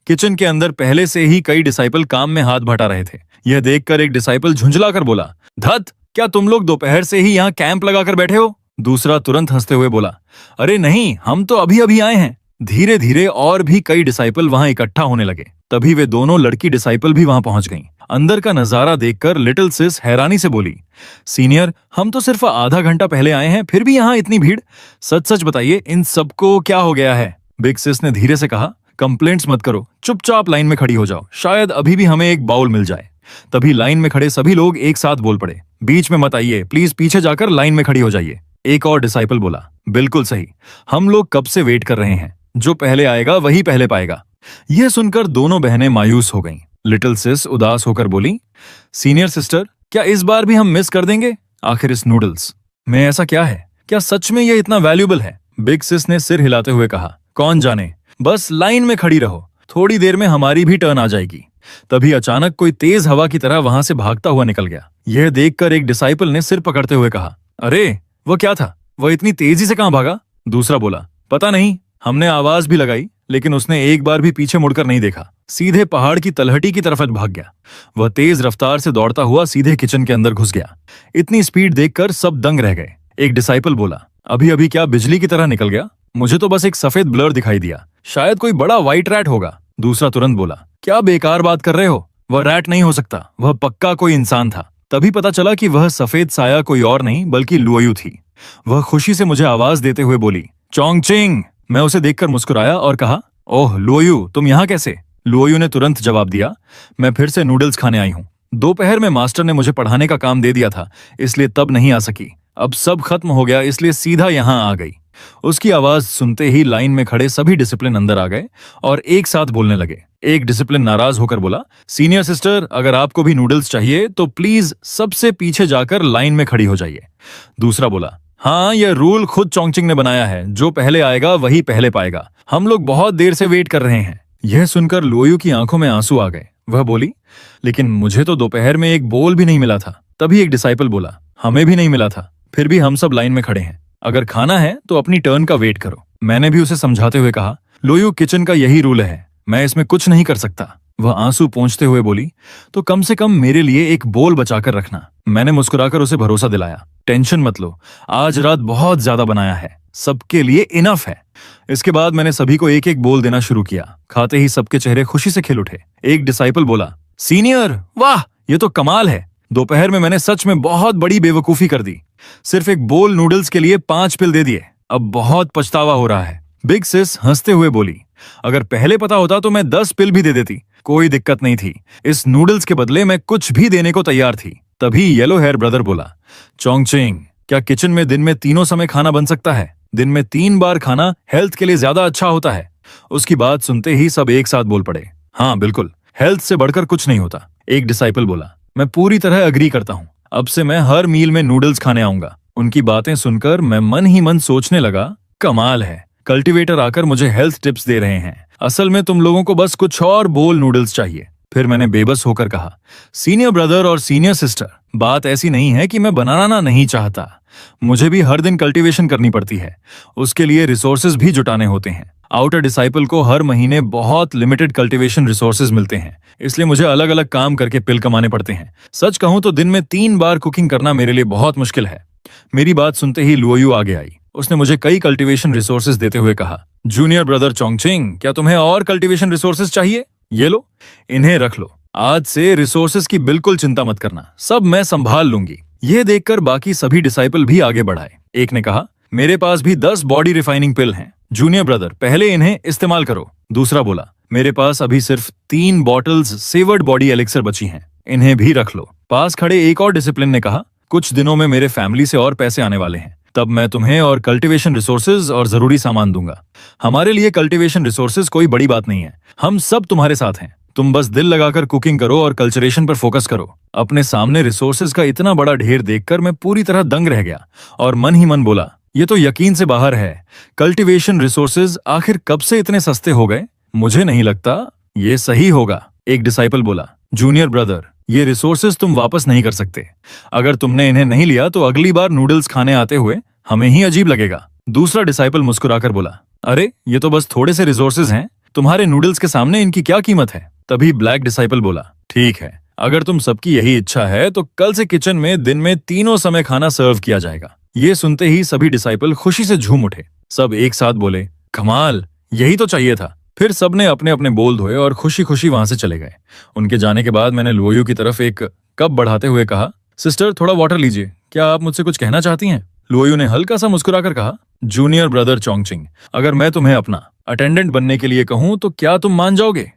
किचन के अंदर पहले से ही कई डिसाइपल काम में हाथ बटा रहे थे। यह देखकर एक डिसाइपल झुंझलाकर बोला, धत, क्या तुम लोग दोपहर से ही यहाँ कैंप लगाकर बैठे हो? दूसरा तुरंत हंसते हुए बोला, अरे नहीं, हम तो अभी अभी आए हैं। धीरे धीरे और भी कई डिसाइपल वहां इकट्ठा होने लगे। तभी वे दोनों लड़की डिसाइपल भी वहां पहुंच गईं। अंदर का नजारा देखकर लिटिल सिस हैरानी से बोली, सीनियर, हम तो सिर्फ आधा घंटा पहले आए हैं, फिर भी यहाँ इतनी भीड़। सच सच बताइए, इन सबको क्या हो गया है? बिग सिस ने धीरे से कहा, कंप्लेंट्स मत करो, चुपचाप लाइन में खड़ी हो जाओ, शायद अभी भी हमें एक बाउल मिल जाए। तभी लाइन में खड़े सभी लोग एक साथ बोल पड़े, बीच में मत आइए, प्लीज पीछे जाकर लाइन में खड़ी हो जाइए। एक और डिसाइपल बोला, बिल्कुल सही, हम लोग कब से वेट कर रहे हैं, जो पहले आएगा वही पहले पाएगा। यह सुनकर दोनों बहनें मायूस हो गईं। लिटिल सिस उदास होकर बोली, सीनियर सिस्टर, क्या इस बार भी हम मिस कर देंगे आखिर इस नूडल्स में? ऐसा क्या है, क्या सच में यह इतना वैल्यूएबल है? बिग सिस ने सिर हिलाते हुए कहा, कौन जाने, बस लाइन में खड़ी रहो, थोड़ी देर में हमारी भी टर्न आ जाएगी। तभी अचानक कोई तेज हवा की तरह वहां से भागता हुआ निकल गया। यह देखकर एक डिसाइपल ने सिर पकड़ते हुए कहा, अरे वो क्या था, वह इतनी तेजी से कहां भागा? दूसरा बोला, पता नहीं, हमने आवाज भी लगाई लेकिन उसने एक बार भी पीछे मुड़कर नहीं देखा, सीधे पहाड़ की तलहटी की तरफ भाग गया। वह तेज रफ्तार से दौड़ता हुआ सीधे किचन के अंदर घुस गया। इतनी स्पीड देखकर सब दंग रह गए। एक डिसाइपल बोला, अभी अभी क्या बिजली की तरह निकल गया? मुझे तो बस एक सफेद ब्लर दिखाई दिया, शायद कोई बड़ा व्हाइट रैट होगा। दूसरा तुरंत बोला, क्या बेकार बात कर रहे हो, वह रैट नहीं हो सकता, वह पक्का कोई इंसान था। तभी पता चला कि वह सफेद साया कोई और नहीं बल्कि लुओयू थी। वह खुशी से मुझे आवाज देते हुए बोली, चोंगचिंग। मैं उसे देखकर मुस्कुराया और कहा, ओह लुओयू, तुम यहाँ कैसे? लुओयू ने तुरंत जवाब दिया, मैं फिर से नूडल्स खाने आई हूँ। दोपहर में मास्टर ने मुझे पढ़ाने का काम दे दिया था, इसलिए तब नहीं आ सकी। अब सब खत्म हो गया, इसलिए सीधा यहाँ आ गई। उसकी आवाज सुनते ही लाइन में खड़े सभी डिसिप्लिन अंदर आ गए और एक साथ बोलने लगे। एक डिसिप्लिन नाराज होकर बोला, सीनियर सिस्टर, अगर आपको भी नूडल्स चाहिए तो प्लीज सबसे पीछे जाकर लाइन में खड़ी हो जाइए। दूसरा बोला, हाँ, यह रूल खुद चोंगचिंग ने बनाया है, जो पहले आएगा वही पहले पाएगा। हम लोग बहुत देर से वेट कर रहे हैं। यह सुनकर लुओयू की आंखों में आंसू आ गए। वह बोली, लेकिन मुझे तो दोपहर में एक बोल भी नहीं मिला था। तभी एक डिसाइपल बोला, हमें भी नहीं मिला था, फिर भी हम सब लाइन में खड़े हैं। अगर खाना है तो अपनी टर्न का वेट करो। मैंने भी उसे समझाते हुए कहा, लुओयू, किचन का यही रूल है, मैं इसमें कुछ नहीं कर सकता। वह आंसू पोंछते हुए बोली, तो कम से कम मेरे लिए एक बोल बचाकर रखना। मैंने मुस्कुराकर उसे भरोसा दिलाया, टेंशन मत लो, आज रात बहुत ज्यादा बनाया है, सबके लिए इनफ है। इसके बाद मैंने सभी को एक एक बोल देना शुरू किया। खाते ही सबके चेहरे खुशी से खिल उठे। एक डिसाइपल बोला, सीनियर, वाह, ये तो कमाल है। दोपहर में मैंने सच में बहुत बड़ी बेवकूफी कर दी। सिर्फ एक बोल नूडल्स के लिए 5 पिल दे दिए। अब बहुत पछतावा हो रहा है। बिग सिस हंसते हुए बोली, अगर पहले पता होता तो मैं 10 पिल भी दे देती, कोई दिक्कत नहीं थी। इस नूडल्स के बदले मैं कुछ भी देने को तैयार थी। तभी येलो हेयर ब्रदर बोला, चोंगचिंग, क्या किचन में दिन में तीनों समय खाना बन सकता है? दिन में 3 बार खाना हेल्थ के लिए ज्यादा अच्छा होता है। उसकी बात सुनते ही सब एक साथ बोल पड़े, हाँ बिल्कुल, हेल्थ से बढ़कर कुछ नहीं होता। एक डिसाइपल बोला, मैं पूरी तरह अग्री करता हूँ, अब से मैं हर मील में नूडल्स खाने आऊंगा। उनकी बातें सुनकर मैं मन ही मन सोचने लगा, कमाल है, कल्टीवेटर आकर मुझे हेल्थ टिप्स दे रहे हैं। असल में तुम लोगों को बस कुछ और बोल नूडल्स चाहिए। फिर मैंने बेबस होकर कहा, सीनियर ब्रदर और सीनियर सिस्टर, बात ऐसी नहीं है कि मैं बनाना नहीं चाहता, मुझे भी हर दिन कल्टीवेशन करनी पड़ती है, उसके लिए रिसोर्सेज भी जुटाने होते हैं। आउटर डिसाइपल को हर महीने बहुत लिमिटेड कल्टीवेशन रिसोर्सेज मिलते हैं, इसलिए मुझे अलग अलग काम करके पिल कमाने पड़ते हैं। सच कहूं तो दिन में 3 बार कुकिंग करना मेरे लिए बहुत मुश्किल है। मेरी बात सुनते ही लुओयू आगे आई। उसने मुझे कई कल्टीवेशन रिसोर्सेज देते हुए कहा, जूनियर ब्रदर चोंगचिंग, क्या तुम्हें और कल्टीवेशन रिसोर्सेज चाहिए? ये लो, इन्हें रख लो। आज से रिसोर्सेज की बिल्कुल चिंता मत करना, सब मैं संभाल लूंगी। यह देखकर बाकी सभी डिसाइपल भी आगे बढ़ाए। एक ने कहा, मेरे पास भी 10 बॉडी रिफाइनिंग पिल हैं, जूनियर ब्रदर पहले इन्हें इस्तेमाल करो। दूसरा बोला, मेरे पास अभी सिर्फ 3 बॉटल्स सेवर्ड बॉडी एलिक्सर बची हैं, इन्हें भी रख लो। पास खड़े एक और डिसिप्लिन ने कहा, कुछ दिनों में मेरे फैमिली से और पैसे आने वाले हैं, तब मैं तुम्हें और कल्टीवेशन रिसोर्सेज और जरूरी सामान दूंगा। हमारे लिए कल्टीवेशन रिसोर्सेज कोई बड़ी बात नहीं है, हम सब तुम्हारे साथ हैं। तुम बस दिल लगाकर कुकिंग करो और कल्चरेशन पर फोकस करो। अपने सामने रिसोर्सेज का इतना बड़ा ढेर देखकर मैं पूरी तरह दंग रह गया और मन ही मन बोला, ये तो यकीन से बाहर है, कल्टीवेशन रिसोर्सेज आखिर कब से इतने सस्ते हो गए? मुझे नहीं लगता ये सही होगा। एक डिसाइपल बोला, जूनियर ब्रदर, ये रिसोर्सेज तुम वापस नहीं कर सकते। अगर तुमने इन्हें नहीं लिया तो अगली बार नूडल्स खाने आते हुए हमें ही अजीब लगेगा। दूसरा डिसाइपल मुस्कुराकर बोला, अरे ये तो बस थोड़े से रिसोर्सेज हैं, तुम्हारे नूडल्स के सामने इनकी क्या कीमत है? तभी ब्लैक डिसाइपल बोला, ठीक है, अगर तुम सबकी यही इच्छा है तो कल से किचन में दिन में तीनों समय खाना सर्व किया जाएगा। ये सुनते ही सभी डिसाइपल खुशी से झूम उठे। सब एक साथ बोले, कमाल, यही तो चाहिए था। फिर सबने अपने अपने बोल धोए और खुशी खुशी वहां से चले गए। उनके जाने के बाद मैंने लुओयू की तरफ एक कप बढ़ाते हुए कहा, सिस्टर थोड़ा वाटर लीजिए, क्या आप मुझसे कुछ कहना चाहती हैं? लुओयू ने हल्का सा मुस्कुराकर कहा, जूनियर ब्रदर चोंगचिंग, अगर मैं तुम्हें अपना अटेंडेंट बनने के लिए कहूं तो क्या तुम मान जाओगे?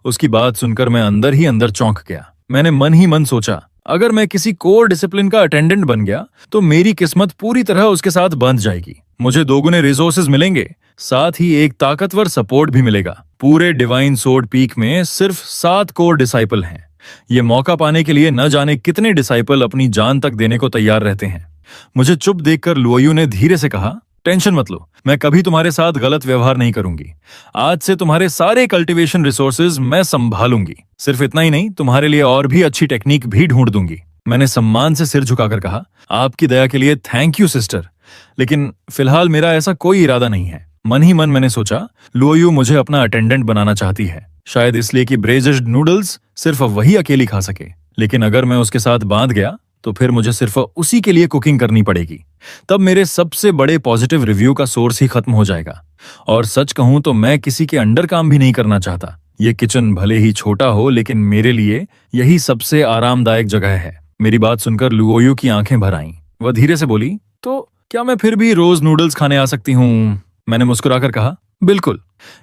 उसकी बात सुनकर मैं अंदर ही अंदर चौंक गया। मैंने मन ही मन सोचा, अगर मैं किसी कोर डिसिप्लिन का अटेंडेंट बन गया तो मेरी किस्मत पूरी तरह उसके साथ बंध जाएगी। मुझे दोगुने रिसोर्सेज मिलेंगे, साथ ही एक ताकतवर सपोर्ट भी मिलेगा। पूरे डिवाइन सोर्ड पीक में सिर्फ 7 कोर डिसाइपल हैं। ये मौका पाने के लिए न जाने कितने डिसाइपल अपनी जान तक देने को तैयार रहते हैं। मुझे चुप देखकर लुओयू ने धीरे से कहा, टेंशन मत लो, मैं कभी तुम्हारे साथ गलत व्यवहार नहीं करूंगी। आज से तुम्हारे सारे कल्टीवेशन रिसोर्सेज मैं संभालूंगी। सिर्फ इतना ही नहीं, तुम्हारे लिए और भी अच्छी टेक्निक भी ढूंढ दूंगी। मैंने सम्मान से सिर झुकाकर कहा, आपकी दया के लिए थैंक यू सिस्टर, लेकिन फिलहाल मेरा ऐसा कोई इरादा नहीं है। मन ही मन मैंने सोचा, लुओयू मुझे अपना अटेंडेंट बनाना चाहती है, शायद इसलिए कि ब्रेज्ड नूडल्स सिर्फ वही अकेली खा सके। लेकिन अगर मैं उसके साथ बांध गया तो फिर मुझे सिर्फ उसी के लिए कुकिंग करनी पड़ेगी। तब मेरे सबसे बड़े पॉजिटिव रिव्यू का सोर्स ही खत्म हो जाएगा। और सच कहूं तो मैं किसी के अंडर काम भी नहीं करना चाहता। ये किचन भले ही छोटा हो, लेकिन मेरे लिए यही सबसे आरामदायक जगह है। मेरी बात सुनकर लुओयू की आंखें भर आईं। वह धीरे से बोली, तो क्या मैं फिर भी रोज नूडल्स खाने आ सकती हूँ? मैंने मुस्कुराकर कहा, बिल्कुल।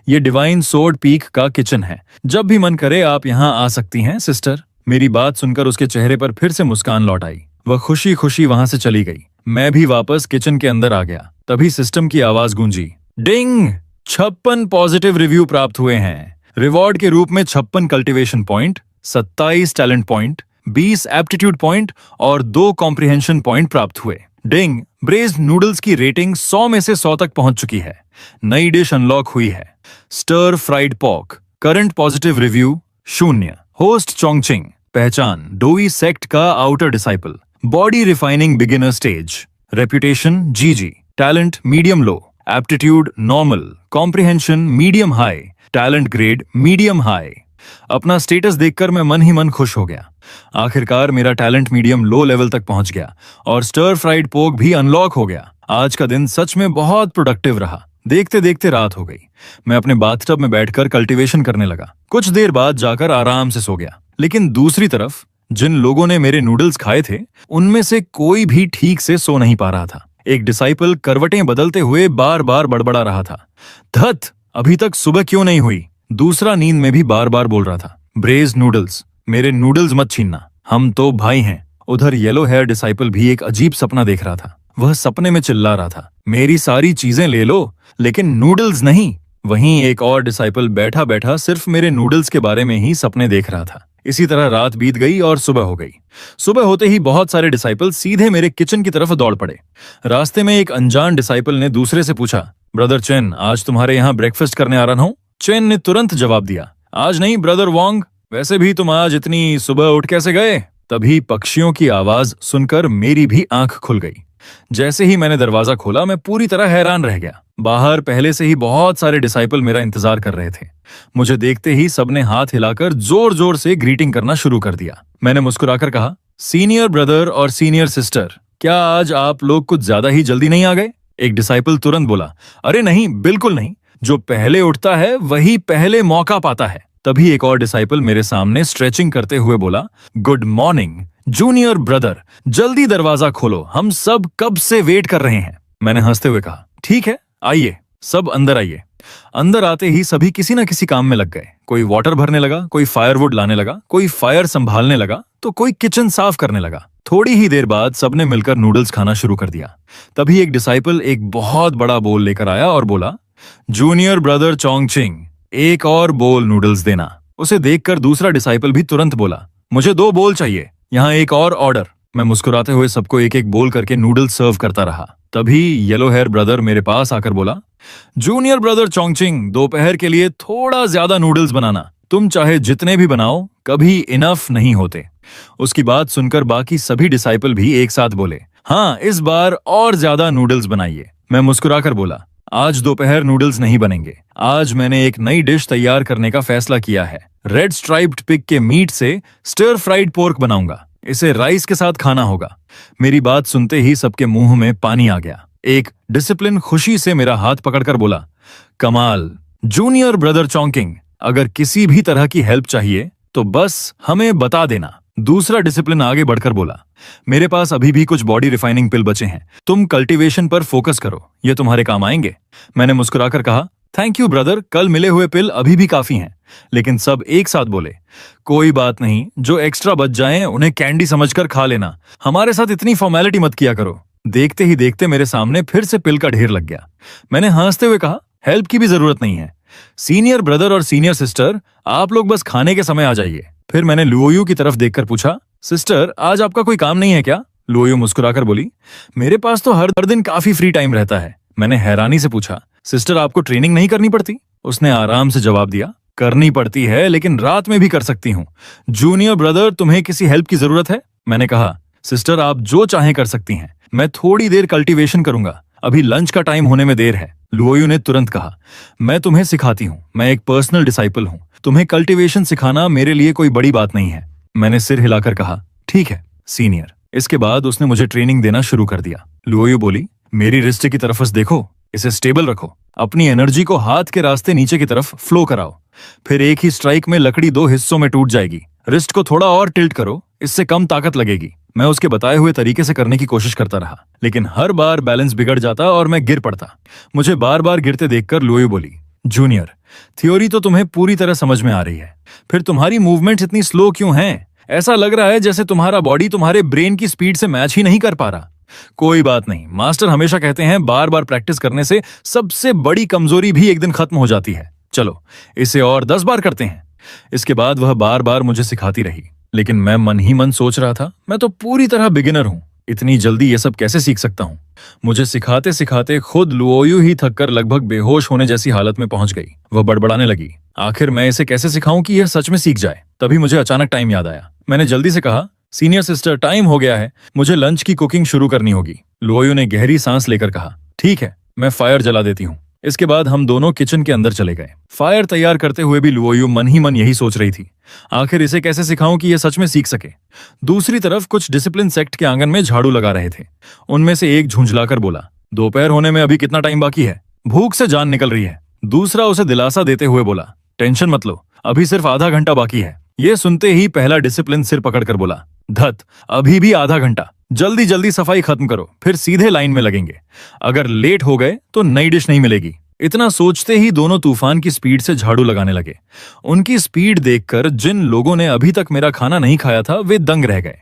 ये डिवाइन सोर्ड पीक का किचन है, जब भी मन करे आप यहाँ आ सकती हैं सिस्टर। मेरी बात सुनकर उसके चेहरे पर फिर से मुस्कान लौट आई। वह खुशी खुशी वहां से चली गई। मैं भी वापस किचन के अंदर आ गया। तभी सिस्टम की आवाज गूंजी, डिंग! 56 पॉजिटिव रिव्यू प्राप्त हुए हैं। रिवॉर्ड के रूप में 56 cultivation point, 27 talent point, 20 aptitude point और 2 कॉम्प्रिहेंशन पॉइंट प्राप्त हुए। डिंग! ब्रेज्ड नूडल्स की रेटिंग 100 में से 100 तक पहुंच चुकी है। नई डिश अनलॉक हुई है, stir fried pork. Current positive review 0। Host Chongqing. पहचान, डोई सेक्ट का outer disciple. Body refining beginner stage. Reputation जीजी। Talent medium low. Aptitude normal. Comprehension medium high. Talent grade medium high. अपना स्टेटस देखकर मैं मन ही मन खुश हो गया। आखिरकार मेरा टैलेंट मीडियम लो लेवल तक पहुंच गया और स्टर फ्राइड पोर्क भी अनलॉक हो गया। आज का दिन सच में बहुत प्रोडक्टिव रहा। देखते देखते रात हो गई। मैं अपने बाथटब में बैठकर कल्टीवेशन करने लगा। कुछ देर बाद जाकर आराम से सो गया। लेकिन दूसरी तरफ जिन लोगों ने मेरे नूडल्स खाए थे, उनमें से कोई भी ठीक से सो नहीं पा रहा था। एक डिसाइपल करवटें बदलते हुए बार बार बड़बड़ा रहा था, धत! अभी तक सुबह क्यों नहीं हुई? दूसरा नींद में भी बार बार बोल रहा था, ब्रेज्ड नूडल्स, मेरे नूडल्स मत छीनना, हम तो भाई हैं। उधर येलो हेयर डिसाइपल भी एक अजीब सपना देख रहा था। वह सपने में चिल्ला रहा था, मेरी सारी चीजें ले लो लेकिन नूडल्स नहीं। वहीं एक और डिसाइपल बैठा बैठा सिर्फ मेरे नूडल्स के बारे में ही सपने देख रहा था। इसी तरह रात बीत गई और सुबह हो गई। सुबह होते ही बहुत सारे डिसाइपल सीधे मेरे किचन की तरफ दौड़ पड़े। रास्ते में एक अनजान डिसाइपल ने दूसरे से पूछा, ब्रदर चेन, आज तुम्हारे यहाँ ब्रेकफास्ट करने आ रहा हूँ? चेन ने तुरंत जवाब दिया, आज नहीं ब्रदर वोंग, वैसे भी तुम आज इतनी सुबह उठ कैसे गए? तभी पक्षियों की आवाज सुनकर मेरी भी आंख खुल गई। जैसे ही मैंने दरवाजा खोला, मैं पूरी तरह हैरान रह गया। बाहर पहले से ही बहुत सारे डिसाइपल मेरा इंतजार कर रहे थे। मुझे देखते ही सबने हाथ हिलाकर जोर जोर से ग्रीटिंग करना शुरू कर दिया। मैंने मुस्कुराकर कहा, सीनियर ब्रदर और सीनियर सिस्टर, क्या आज आप लोग कुछ ज्यादा ही जल्दी नहीं आ गए? एक डिसाइपल तुरंत बोला, अरे नहीं, बिल्कुल नहीं, जो पहले उठता है वही पहले मौका पाता है। तभी एक और डिसाइपल मेरे सामने स्ट्रेचिंग करते हुए बोला, गुड मॉर्निंग जूनियर ब्रदर, जल्दी दरवाजा खोलो, हम सब कब से वेट कर रहे हैं। मैंने हंसते हुए कहा, ठीक है, आइए, सब अंदर आइए। अंदर आते ही सभी किसी न किसी काम में लग गए। कोई वाटर भरने लगा, कोई फायरवुड लाने लगा, कोई फायर संभालने लगा, तो कोई किचन साफ करने लगा। थोड़ी ही देर बाद सबने मिलकर नूडल्स खाना शुरू कर दिया। तभी एक डिसाइपल एक बहुत बड़ा बोल लेकर आया और बोला, जूनियर ब्रदर चोंगचिंग, एक और बोल नूडल्स देना। उसे देखकर दूसरा डिसाइपल भी तुरंत बोला, मुझे 2 बोल चाहिए, यहाँ एक और ऑर्डर। मैं मुस्कुराते हुए सबको एक एक बोल करके नूडल्स सर्व करता रहा। तभी येलो हेयर ब्रदर मेरे पास आकर बोला, जूनियर ब्रदर चोंगचिंग, दोपहर के लिए थोड़ा ज्यादा नूडल्स बनाना, तुम चाहे जितने भी बनाओ, कभी इनफ नहीं होते। उसकी बात सुनकर बाकी सभी डिसाइपल भी एक साथ बोले, हाँ, इस बार और ज्यादा नूडल्स बनाइए। मैं मुस्कुराकर बोला, आज दोपहर नूडल्स नहीं बनेंगे। आज मैंने एक नई डिश तैयार करने का फैसला किया है। रेड स्ट्राइप्ड पिग के मीट से स्टर फ्राइड पोर्क बनाऊंगा। इसे राइस के साथ खाना होगा। मेरी बात सुनते ही सबके मुंह में पानी आ गया। एक डिसिप्लिन खुशी से मेरा हाथ पकड़कर बोला, कमाल जूनियर ब्रदर चोंगचिंग, अगर किसी भी तरह की हेल्प चाहिए तो बस हमें बता देना। दूसरा डिसिप्लिन आगे बढ़कर बोला, मेरे पास अभी भी कुछ बॉडी रिफाइनिंग पिल बचे हैं, तुम कल्टीवेशन पर फोकस करो, ये तुम्हारे काम आएंगे। मैंने मुस्कुराकर कहा, थैंक यू ब्रदर, कल मिले हुए पिल अभी भी काफी हैं। लेकिन सब एक साथ बोले, कोई बात नहीं, जो एक्स्ट्रा बच जाएं उन्हें कैंडी समझकर खा लेना, हमारे साथ इतनी फॉर्मेलिटी मत किया करो। देखते ही देखते मेरे सामने फिर से पिल का ढेर लग गया। मैंने हंसते हुए कहा, हेल्प की भी जरूरत नहीं है, सीनियर ब्रदर और सीनियर सिस्टर, आप लोग बस खाने के समय आ जाइए। फिर मैंने लुओयू की तरफ देखकर पूछा, सिस्टर, आज आपका कोई काम नहीं है क्या? लुओयू मुस्कुराकर बोली, मेरे पास तो हर दिन काफी फ्री टाइम रहता है। मैंने हैरानी से पूछा, सिस्टर, आपको ट्रेनिंग नहीं करनी पड़ती? उसने आराम से जवाब दिया, करनी पड़ती है, लेकिन रात में भी कर सकती हूँ। जूनियर ब्रदर, तुम्हें किसी हेल्प की जरूरत है? मैंने कहा, सिस्टर, आप जो चाहें कर सकती हैं, मैं थोड़ी देर कल्टीवेशन करूंगा, अभी लंच का टाइम होने में देर है। लुओयू ने तुरंत कहा, मैं तुम्हें सिखाती हूँ, मैं एक पर्सनल डिसाइपल हूँ, तुम्हें कल्टीवेशन सिखाना मेरे लिए कोई बड़ी बात नहीं है। मैंने सिर हिलाकर कहा, ठीक है सीनियर। इसके बाद उसने मुझे ट्रेनिंग देना शुरू कर दिया। लुओयू बोली, मेरी रिस्ट की तरफ देखो, इसे स्टेबल रखो, अपनी एनर्जी को हाथ के रास्ते नीचे की तरफ फ्लो कराओ, फिर एक ही स्ट्राइक में लकड़ी 2 हिस्सों में टूट जाएगी। रिस्ट को थोड़ा और टिल्ट करो, इससे कम ताकत लगेगी। मैं उसके बताए हुए तरीके से करने की कोशिश करता रहा, लेकिन हर बार बैलेंस बिगड़ जाता और मैं गिर पड़ता। मुझे बार बार गिरते देखकर लुओयू बोली, जूनियर, थ्योरी तो तुम्हें पूरी तरह समझ में आ रही है, फिर तुम्हारी मूवमेंट्स इतनी स्लो क्यों हैं? ऐसा लग रहा है जैसे तुम्हारा बॉडी तुम्हारे ब्रेन की स्पीड से मैच ही नहीं कर पा रहा। कोई बात नहीं, मास्टर हमेशा कहते हैं बार बार प्रैक्टिस करने से सबसे बड़ी कमजोरी भी एक दिन खत्म हो जाती है। चलो इसे और 10 बार करते हैं। इसके बाद वह बार बार मुझे सिखाती रही, लेकिन मैं मन ही मन सोच रहा था, मैं तो पूरी तरह बिगिनर हूं, इतनी जल्दी ये सब कैसे सीख सकता हूं? मुझे सिखाते सिखाते खुद लुओयू ही थककर लगभग बेहोश होने जैसी हालत में पहुंच गई। वह बड़बड़ाने लगी, आखिर मैं इसे कैसे सिखाऊं कि यह सच में सीख जाए? तभी मुझे अचानक टाइम याद आया। मैंने जल्दी से कहा, सीनियर सिस्टर, टाइम हो गया है, मुझे लंच की कुकिंग शुरू करनी होगी। लुओयू ने गहरी सांस लेकर कहा, ठीक है, मैं फायर जला देती हूँ। इसके बाद हम दोनों किचन के अंदर चले गए। फायर तैयार करते हुए भी लुओयू मन ही मन यही सोच रही थी, आखिर इसे कैसे सिखाऊं कि यह सच में सीख सके। दूसरी तरफ कुछ डिसिप्लिन सेक्ट के आंगन में झाड़ू लगा रहे थे। उनमें से एक झुंझलाकर बोला, दोपहर होने में अभी कितना टाइम बाकी है? भूख से जान निकल रही है। दूसरा उसे दिलासा देते हुए बोला, टेंशन मत लो, अभी सिर्फ आधा घंटा बाकी है। यह सुनते ही पहला डिसिप्लिन सिर पकड़कर बोला, धत, अभी भी आधा घंटा, जल्दी जल्दी सफाई खत्म करो, फिर सीधे लाइन में लगेंगे। अगर लेट हो गए तो नई डिश नहीं मिलेगी। इतना सोचते ही दोनों तूफान की स्पीड से झाड़ू लगाने लगे। उनकी स्पीड देखकर जिन लोगों ने अभी तक मेरा खाना नहीं खाया था वे दंग रह गए।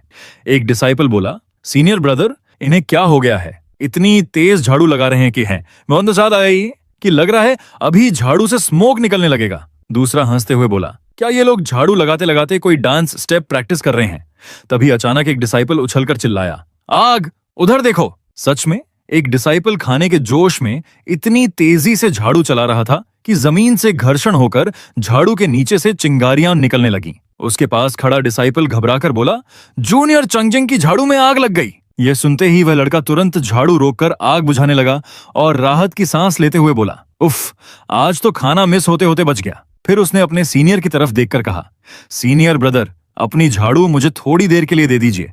एक डिसाइपल बोला, सीनियर ब्रदर, इन्हें क्या हो गया है? इतनी तेज झाड़ू लगा रहे हैं कि हैं मैं तो साथ आई कि लग रहा है अभी झाड़ू से स्मोक निकलने लगेगा। दूसरा हंसते हुए बोला, क्या ये लोग झाड़ू लगाते लगाते कोई डांस स्टेप प्रैक्टिस कर रहे हैं? तभी अचानक एक डिसाइपल उछलकर चिल्लाया, आग, उधर देखो। सच में एक डिसाइपल खाने के जोश में इतनी तेजी से झाड़ू चला रहा था कि जमीन से घर्षण होकर झाड़ू के नीचे से चिंगारियां निकलने लगीं। उसके पास खड़ा डिसाइपल घबराकर बोला, जूनियर चंगजिंग की झाड़ू में आग लग गई। यह सुनते ही वह लड़का तुरंत झाड़ू रोककर आग बुझाने लगा और राहत की सांस लेते हुए बोला, उफ, आज तो खाना मिस होते होते बच गया। फिर उसने अपने सीनियर की तरफ देखकर कहा, सीनियर ब्रदर, अपनी झाड़ू मुझे थोड़ी देर के लिए दे दीजिए।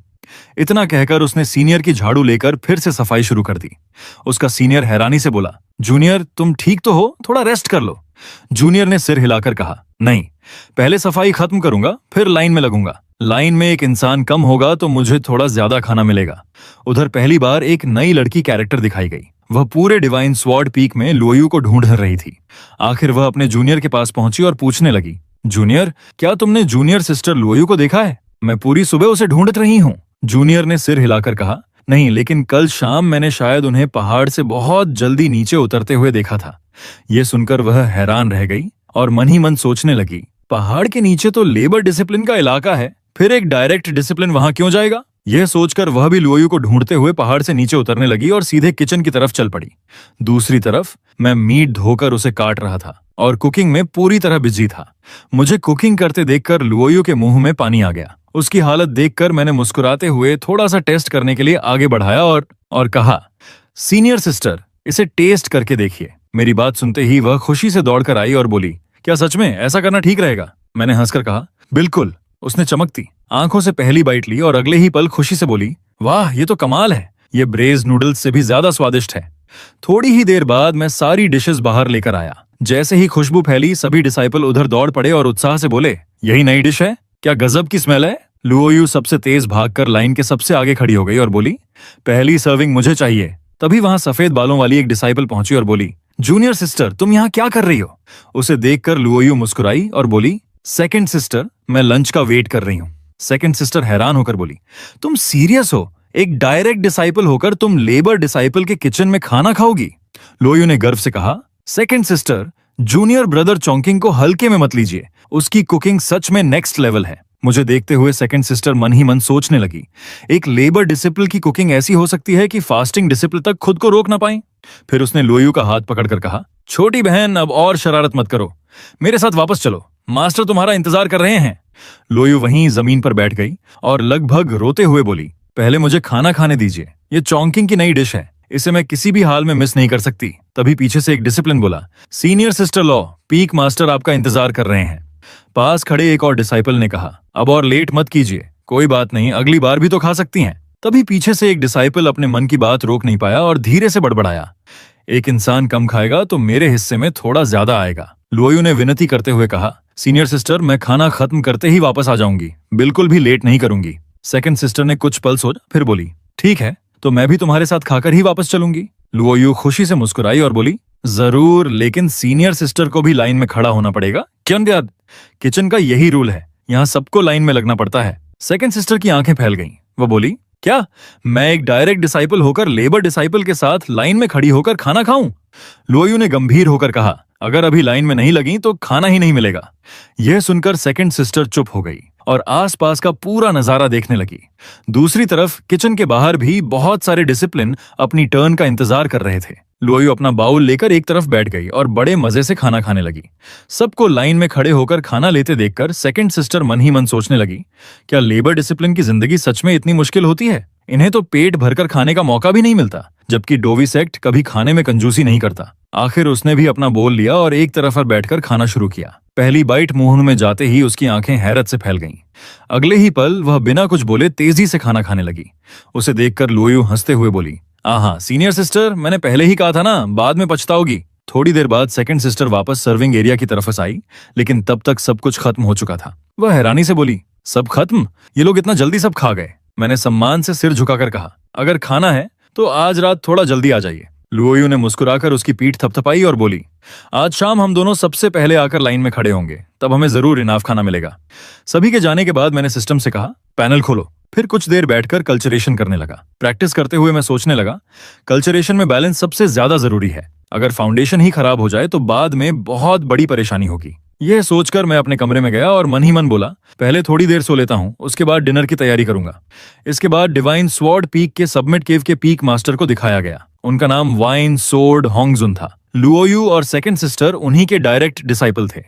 इतना कहकर उसने सीनियर की झाड़ू लेकर फिर से सफाई शुरू कर दी। उसका सीनियर हैरानी से बोला, जूनियर तुम ठीक तो हो? थोड़ा रेस्ट कर लो। जूनियर ने सिर हिलाकर कहा, नहीं, पहले सफाई खत्म करूंगा, फिर लाइन में लगूंगा। लाइन में एक इंसान कम होगा तो मुझे थोड़ा ज्यादा खाना मिलेगा। उधर पहली बार एक नई लड़की कैरेक्टर दिखाई गई। वह पूरे डिवाइन स्वॉर्ड पीक में लुओयू को ढूंढ रही थी। आखिर वह अपने जूनियर के पास पहुंची और पूछने लगी, जूनियर, क्या तुमने जूनियर सिस्टर लुओयू को देखा है? मैं पूरी सुबह उसे ढूंढ रही हूँ। जूनियर ने सिर हिलाकर कहा, नहीं, लेकिन कल शाम मैंने शायद उन्हें पहाड़ से बहुत जल्दी नीचे उतरते हुए देखा था। यह सुनकर वह हैरान रह गई और मन ही मन सोचने लगी, पहाड़ के नीचे तो लेबर डिसिप्लिन का इलाका है, फिर एक डायरेक्ट डिसिप्लिन वहां क्यों जाएगा? यह सोचकर वह भी लुओयू को ढूंढते हुए पहाड़ से नीचे उतरने लगी और सीधे किचन की तरफ चल पड़ी। दूसरी तरफ मैं मीट धोकर उसे काट रहा था और कुकिंग में पूरी तरह बिजी था। मुझे कुकिंग करते देखकर लुओयू के मुंह में पानी आ गया। उसकी हालत देखकर मैंने मुस्कुराते हुए थोड़ा सा टेस्ट करने के लिए आगे बढ़ाया और कहा, सीनियर सिस्टर, इसे टेस्ट करके देखिए। मेरी बात सुनते ही वह खुशी से दौड़कर आई और बोली, क्या सच में ऐसा करना ठीक रहेगा? मैंने हंसकर कहा, बिल्कुल। उसने चमकती आंखों से पहली बाइट ली और अगले ही पल खुशी से बोली, वाह, ये तो कमाल है, ये ब्रेज नूडल्स से भी ज्यादा स्वादिष्ट है। थोड़ी ही देर बाद मैं सारी डिशेस बाहर लेकर आया। जैसे ही खुशबू फैली, सभी डिसाइपल उधर दौड़ पड़े और उत्साह से बोले, यही नई डिश है? क्या गजब की स्मेल है। लुओयू सबसे तेज भागकर लाइन के सबसे आगे खड़ी हो गई और बोली, पहली सर्विंग मुझे चाहिए। तभी वहां सफेद बालों वाली एक डिसाइपल पहुंची और बोली, जूनियर सिस्टर, तुम यहाँ क्या कर रही हो? उसे देखकर लुओयू मुस्कुराई और बोली, सेकंड सिस्टर, मैं लंच का वेट कर रही हूँ। सेकंड सिस्टर हैरान होकर बोली, तुम सीरियस हो? एक डायरेक्ट डिसाइपल होकर तुम लेबर डिसाइपल के किचन में खाना खाओगी? लुओयू ने गर्व से कहा, सेकंड सिस्टर, जूनियर ब्रदर चोंकिंग को हल्के में मत लीजिए, उसकी कुकिंग सच में नेक्स्ट लेवल है। मुझे देखते हुए सेकंड सिस्टर मन ही मन सोचने लगी, एक लेबर डिसिप्लिन की कुकिंग ऐसी हो सकती है कि फास्टिंग डिसिप्लिन तक खुद को रोक ना पाए। फिर उसने लुओयू का हाथ पकड़कर कहा, छोटी बहन, अब और शरारत मत करो, मेरे साथ वापस चलो, मास्टर तुम्हारा इंतजार कर रहे हैं। लुओयू वहीं जमीन पर बैठ गई और लगभग रोते हुए बोली, पहले मुझे खाना खाने दीजिए, ये चोंकिंग की नई डिश है, इसे मैं किसी भी हाल में मिस नहीं कर सकती। तभी पीछे से एक डिसिप्लिन बोला, senior sister law, peak master आपका इंतजार कर रहे हैं। पास खड़े एक और डिसाइपल ने कहा, अब और लेट मत कीजिए, कोई बात नहीं, अगली बार भी तो खा सकती हैं। तभी पीछे से एक डिसाइपल अपने मन की बात रोक नहीं पाया और धीरे से बड़बड़ाया, एक इंसान कम खाएगा तो मेरे हिस्से में थोड़ा ज्यादा आएगा। लुओयू ने विनती करते हुए कहा, सीनियर सिस्टर, मैं खाना खत्म करते ही वापस आ जाऊंगी, बिल्कुल भी लेट नहीं करूंगी। सेकंड सिस्टर ने कुछ पल सोचा, फिर बोली, ठीक है, तो मैं भी तुम्हारे साथ खाकर ही वापस चलूंगी। लुओयू खुशी से मुस्कुराई और बोली, जरूर, लेकिन सीनियर सिस्टर को भी लाइन में खड़ा होना पड़ेगा। क्यों याद, किचन का यही रूल है, यहाँ सबको लाइन में लगना पड़ता है। सेकंड सिस्टर की आंखें फैल गईं। वो बोली, क्या मैं एक डायरेक्ट डिसाइपल होकर लेबर डिसाइपल के साथ लाइन में खड़ी होकर खाना खाऊं? लुओयू ने गंभीर होकर कहा, अगर अभी लाइन में नहीं लगी तो खाना ही नहीं मिलेगा। यह सुनकर सेकंड सिस्टर चुप हो गई और आसपास का पूरा नजारा देखने लगी। दूसरी तरफ किचन के बाहर भी बहुत सारे डिसिप्लिन अपनी टर्न का इंतजार कर रहे थे। लुओयू अपना बाउल लेकर एक तरफ बैठ गई और बड़े मजे से खाना खाने लगी। सबको लाइन में खड़े होकर खाना लेते देखकर सेकंड सिस्टर मन ही मन सोचने लगी, क्या लेबर डिसिप्लिन की जिंदगी सच में इतनी मुश्किल होती है? इन्हें तो पेट भरकर खाने का मौका भी नहीं मिलता, जबकि डोवी सेक्ट कभी खाने में कंजूसी नहीं करता। आखिर उसने भी अपना बोल लिया और एक तरफ पर बैठकर खाना शुरू किया। पहली बाइट मुंह में जाते ही उसकी आंखें हैरत से फैल गईं। अगले ही पल वह बिना कुछ बोले तेजी से खाना खाने लगी। उसे देखकर लुओयू हंसते हुए बोली, आहा सीनियर सिस्टर, मैंने पहले ही कहा था ना, बाद में पछताओगी। थोड़ी देर बाद सेकंड सिस्टर वापस सर्विंग एरिया की तरफ आई, लेकिन तब तक सब कुछ खत्म हो चुका था। वह हैरानी से बोली, सब खत्म? ये लोग इतना जल्दी सब खा गए? मैंने सम्मान से सिर झुकाकर कहा, अगर खाना है तो आज रात थोड़ा जल्दी आ जाइए। लुओयू ने मुस्कुराकर उसकी पीठ थपथपाई और बोली, आज शाम हम दोनों सबसे पहले आकर लाइन में खड़े होंगे, तब हमें जरूर इनाफ खाना मिलेगा। सभी के जाने के बाद मैंने सिस्टम से कहा, पैनल खोलो। फिर कुछ देर बैठकर कल्चरेशन करने लगा। प्रैक्टिस करते हुए मैं सोचने लगा, कल्चरेशन में बैलेंस सबसे ज्यादा जरूरी है। अगर फाउंडेशन ही खराब हो जाए तो बाद में बहुत बड़ी परेशानी होगी। यह सोचकर मैं अपने कमरे में गया और मन ही मन बोला, पहले थोड़ी देर सो लेता हूं, उसके बाद डिनर की तैयारी करूंगा। इसके बाद डिवाइन स्वॉर्ड पीक के सबमिट केव के पीक मास्टर को दिखाया गया। उनका नाम वाइन सोर्ड होंगजुन था। लुओयू और सेकंड सिस्टर उन्हीं के डायरेक्ट डिसाइपल थे।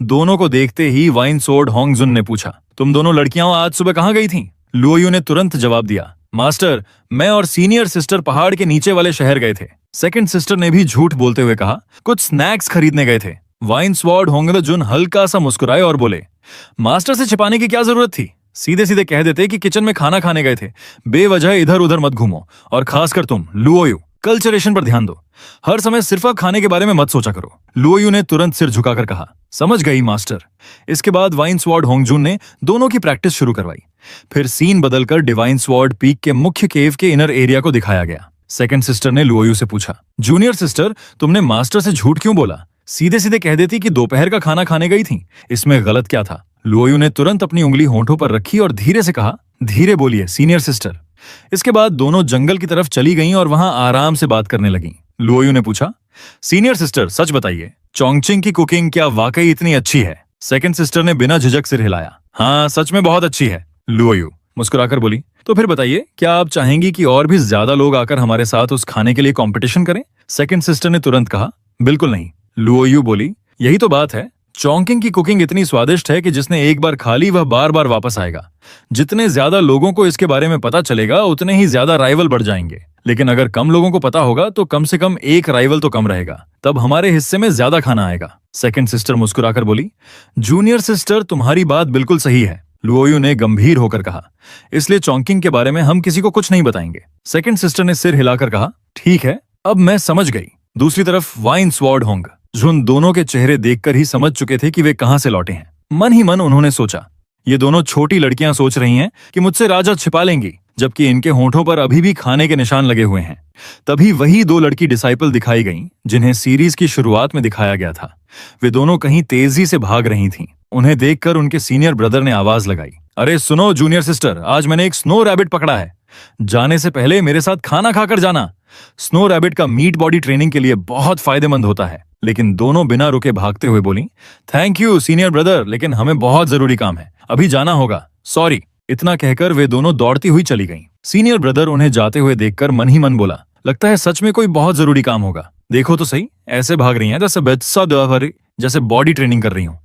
दोनों को देखते ही वाइन सोर्ड होंगजुन ने पूछा, तुम दोनों लड़कियां आज सुबह कहाँ गई थीं? लुओयू ने तुरंत जवाब दिया, मास्टर, मैं और सीनियर सिस्टर पहाड़ के नीचे वाले शहर गए थे। सेकंड सिस्टर ने भी झूठ बोलते हुए कहा, कुछ स्नैक्स खरीदने गए थे। वाइन स्वॉर्ड होंगजुन हल्का सा मुस्कुराए और बोले, मास्टर से छिपाने की क्या जरूरत थी? सीधे सीधे कह देते कि किचन में खाना खाने गए थे। बेवजह इधर उधर मत घूमो, और खासकर तुम लुओयू, कल्चरेशन पर ध्यान दो। हर समय सिर्फ खाने के बारे में मत सोचा करो। लुओयू ने तुरंत सिर झुकाकर कहा, समझ गई मास्टर। इसके बाद वाइन स्वॉर्ड होंगजुन ने दोनों की प्रैक्टिस शुरू करवाई। फिर सीन बदलकर डिवाइन स्वॉर्ड पीक के मुख्य केव के इनर एरिया को दिखाया गया। सेकंड सिस्टर ने लुओयू से पूछा, जूनियर सिस्टर, तुमने मास्टर से झूठ क्यों बोला? सीधे सीधे कह देती कि दोपहर का खाना खाने गई थी, इसमें गलत क्या था? लुओयू ने तुरंत अपनी उंगली होंठों पर रखी और धीरे से कहा, धीरे बोलिए सीनियर सिस्टर। इसके बाद दोनों जंगल की तरफ चली गईं और वहां आराम से बात करने लगीं। लुओयू ने पूछा, सीनियर सिस्टर, सच बताइए, चोंगचिंग की कुकिंग क्या वाकई इतनी अच्छी है? सेकंड सिस्टर ने बिना झिझक सिर हिलाया, हाँ सच में बहुत अच्छी है। लुओयू मुस्कुराकर बोली, तो फिर बताइए, क्या आप चाहेंगी कि और भी ज्यादा लोग आकर हमारे साथ उस खाने के लिए कंपटीशन करें? सेकंड सिस्टर ने तुरंत कहा, बिल्कुल नहीं। लुओयू बोली, यही तो बात है, चोंगकिंग की कुकिंग इतनी स्वादिष्ट है कि जिसने एक बार खा ली वह बार बार वापस आएगा। जितने ज्यादा लोगों को इसके बारे में पता चलेगा उतने ही ज्यादा राइवल बढ़ जाएंगे, लेकिन अगर कम लोगों को पता होगा तो कम से कम एक राइवल तो कम रहेगा, तब हमारे हिस्से में ज्यादा खाना आएगा। सेकंड सिस्टर मुस्कुराकर बोली, जूनियर सिस्टर, तुम्हारी बात बिल्कुल सही है। लुओयू ने गंभीर होकर कहा, इसलिए चोंगकिंग के बारे में हम किसी को कुछ नहीं बताएंगे। सेकंड सिस्टर ने सिर हिलाकर कहा, ठीक है, अब मैं समझ गई। दूसरी तरफ वाइन स्वॉर्ड होंग जुन दोनों के चेहरे देखकर ही समझ चुके थे कि वे कहां से लौटे हैं। मन ही मन उन्होंने सोचा, ये दोनों छोटी लड़कियां सोच रही हैं कि मुझसे राजा छिपा लेंगी, जबकि इनके होंठों पर अभी भी खाने के निशान लगे हुए हैं। तभी वही दो लड़की डिसाइपल दिखाई गईं, जिन्हें सीरीज की शुरुआत में दिखाया गया था। वे दोनों कहीं तेजी से भाग रही थीं। उन्हें देखकर उनके सीनियर ब्रदर ने आवाज लगाई, अरे सुनो जूनियर सिस्टर, आज मैंने एक स्नो रैबिट पकड़ा है। जाने से पहले मेरे साथ खाना खाकर जाना। स्नो रैबिट का मीट बॉडी ट्रेनिंग के लिए बहुत फायदेमंद होता है। लेकिन दोनों बिना रुके भागते हुए बोली, थैंक यू सीनियर ब्रदर, लेकिन हमें बहुत जरूरी काम है, अभी जाना होगा, सॉरी। इतना कहकर वे दोनों दौड़ती हुई चली गईं। सीनियर ब्रदर उन्हें जाते हुए देखकर मन ही मन बोला, लगता है सच में कोई बहुत जरूरी काम होगा। देखो तो सही, ऐसे भाग रही हैं जैसे बॉडी ट्रेनिंग कर रही हूं।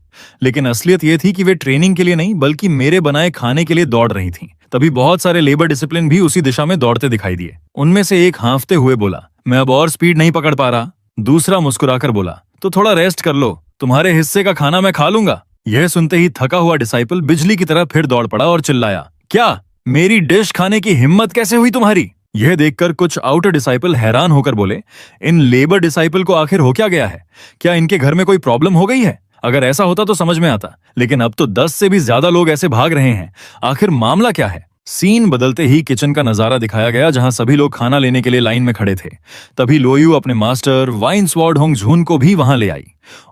लेकिन असलियत यह थी कि वे ट्रेनिंग के लिए नहीं बल्कि मेरे बनाए खाने के लिए दौड़ रही थीं। तभी बहुत सारे लेबर डिसिप्लिन भी उसी दिशा में दौड़ते दिखाई दिए। उनमें से एक हाँफते हुए बोला, मैं अब और स्पीड नहीं पकड़ पा रहा। दूसरा मुस्कुराकर बोला, तो थोड़ा रेस्ट कर लो, तुम्हारे हिस्से का खाना मैं खा लूंगा। यह सुनते ही थका हुआ डिसाइपल बिजली की तरह फिर दौड़ पड़ा और चिल्लाया, क्या मेरी डिश खाने की हिम्मत कैसे हुई तुम्हारी? यह देखकर कुछ आउटर डिसाइपल हैरान होकर बोले, इन लेबर डिसाइपल को आखिर हो क्या गया है? क्या इनके घर में कोई प्रॉब्लम हो गई है? अगर ऐसा होता तो समझ में आता, लेकिन अब तो 10 से भी ज्यादा लोग ऐसे भाग रहे हैं। आखिर मामला क्या है? सीन बदलते ही किचन का नजारा दिखाया गया, जहां सभी लोग खाना लेने के लिए लाइन में खड़े थे। तभी लोयू अपने मास्टर वाइन स्वॉर्ड होंगझुन को भी वहां ले आई।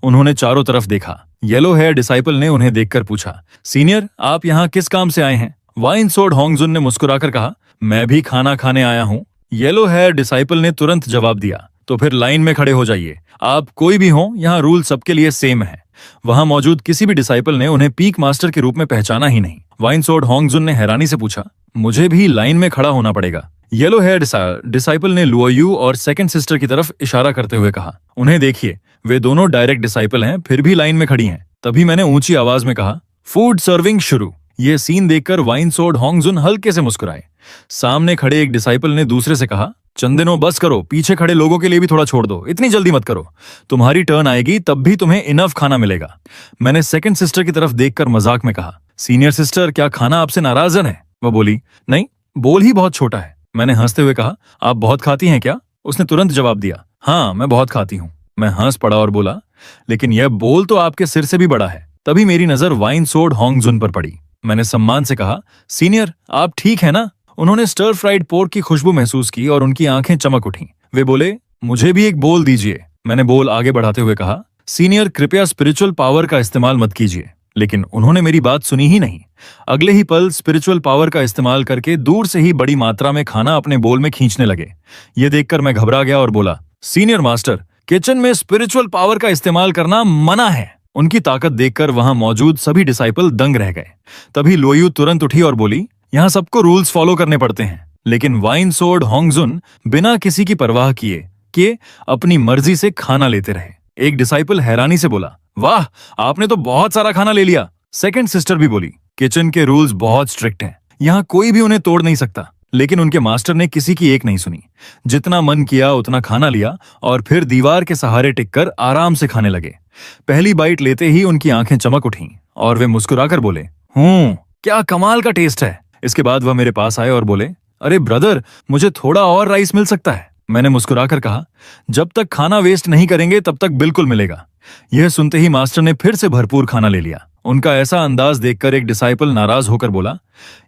उन्होंने चारों तरफ देखा। येलो हेयर डिसाइपल ने उन्हें देखकर पूछा, सीनियर, आप यहाँ किस काम से आए हैं? वाइन स्वॉर्ड होंगझुन ने मुस्कुराकर कहा, मैं भी खाना खाने आया हूँ। येलो हेयर डिसाइपल ने तुरंत जवाब दिया, तो फिर लाइन में खड़े हो जाइए। आप कोई भी हो, यहाँ रूल सबके लिए सेम है। वहां मौजूद किसी भी डिसाइपल ने उन्हें पीक मास्टर के रूप में पहचाना ही नहीं। वाइन स्वॉर्ड होंगझुन ने हैरानी से पूछा, मुझे भी लाइन में खड़ा होना पड़ेगा? येलो हेयर डिसाइपल ने लुओयू और सेकंड सिस्टर की तरफ इशारा करते हुए कहा, उन्हें देखिए, वे दोनों डायरेक्ट डिसाइपल हैं, फिर भी लाइन में खड़ी हैं। तभी मैंने ऊंची आवाज में कहा, फूड सर्विंग शुरू। यह सीन देखकर वाइन स्वॉर्ड होंगझुन हल्के से मुस्कुराए। सामने खड़े एक डिसाइपल ने दूसरे से कहा, चंदनो बस करो, पीछे खड़े लोगों के लिए भी थोड़ा छोड़ दो, इतनी जल्दी मत करो। तुम्हारी टर्न आएगी तब भी तुम्हें इनफ खाना मिलेगा। मैंने सेकंड सिस्टर की तरफ देखकर मजाक में कहा, सीनियर सिस्टर, क्या खाना आपसे नाराज है? वह बोली, नहीं, बोल ही बहुत छोटा है। मैंने हंसते हुए कहा, आप बहुत खाती हैं क्या? उसने तुरंत जवाब दिया, हाँ, मैं बहुत खाती हूँ। मैं हंस पड़ा और बोला, लेकिन यह बोल तो आपके सिर से भी बड़ा है। तभी मेरी नजर वाइन स्वॉर्ड होंगझुन पर पड़ी। मैंने सम्मान से कहा, सीनियर, आप ठीक है ना? उन्होंने स्टर फ्राइड पोर्क की खुशबू महसूस की और उनकी आंखें चमक उठीं। वे बोले, मुझे भी एक बोल दीजिए। मैंने बोल आगे बढ़ाते हुए कहा, सीनियर, कृपया स्पिरिचुअल पावर का इस्तेमाल मत कीजिए। लेकिन उन्होंने मेरी बात सुनी ही नहीं। अगले ही पल स्पिरिचुअल पावर का इस्तेमाल करके दूर से ही बड़ी मात्रा में खाना अपने बोल में खींचने लगे। ये देखकर मैं घबरा गया और बोला, सीनियर मास्टर, किचन में स्पिरिचुअल पावर का इस्तेमाल करना मना है। उनकी ताकत देखकर वहां मौजूद सभी डिसाइपल दंग रह गए। तभी लोयू तुरंत उठी और बोली, यहाँ सबको रूल्स फॉलो करने पड़ते हैं। लेकिन वाइन स्वॉर्ड होंगझुन बिना किसी की परवाह किए अपनी मर्जी से खाना लेते रहे। एक डिसाइपल हैरानी से बोला, वाह, आपने तो बहुत सारा खाना ले लिया। सेकंड सिस्टर भी बोली, किचन के रूल्स बहुत स्ट्रिक्ट हैं, यहाँ कोई भी उन्हें तोड़ नहीं सकता। लेकिन उनके मास्टर ने किसी की एक नहीं सुनी। जितना मन किया उतना खाना लिया और फिर दीवार के सहारे टिककर आराम से खाने लगे। पहली बाइट लेते ही उनकी आंखें चमक उठीं और वे मुस्कुराकर बोले, क्या कमाल का टेस्ट है। इसके बाद वह मेरे पास आए और बोले, अरे ब्रदर, मुझे थोड़ा और राइस मिल सकता है? मैंने मुस्कुराकर कहा, जब तक खाना वेस्ट नहीं करेंगे तब तक बिल्कुल मिलेगा। यह सुनते ही मास्टर ने फिर से भरपूर खाना ले लिया। उनका ऐसा अंदाज देखकर एक डिसाइपल नाराज होकर बोला,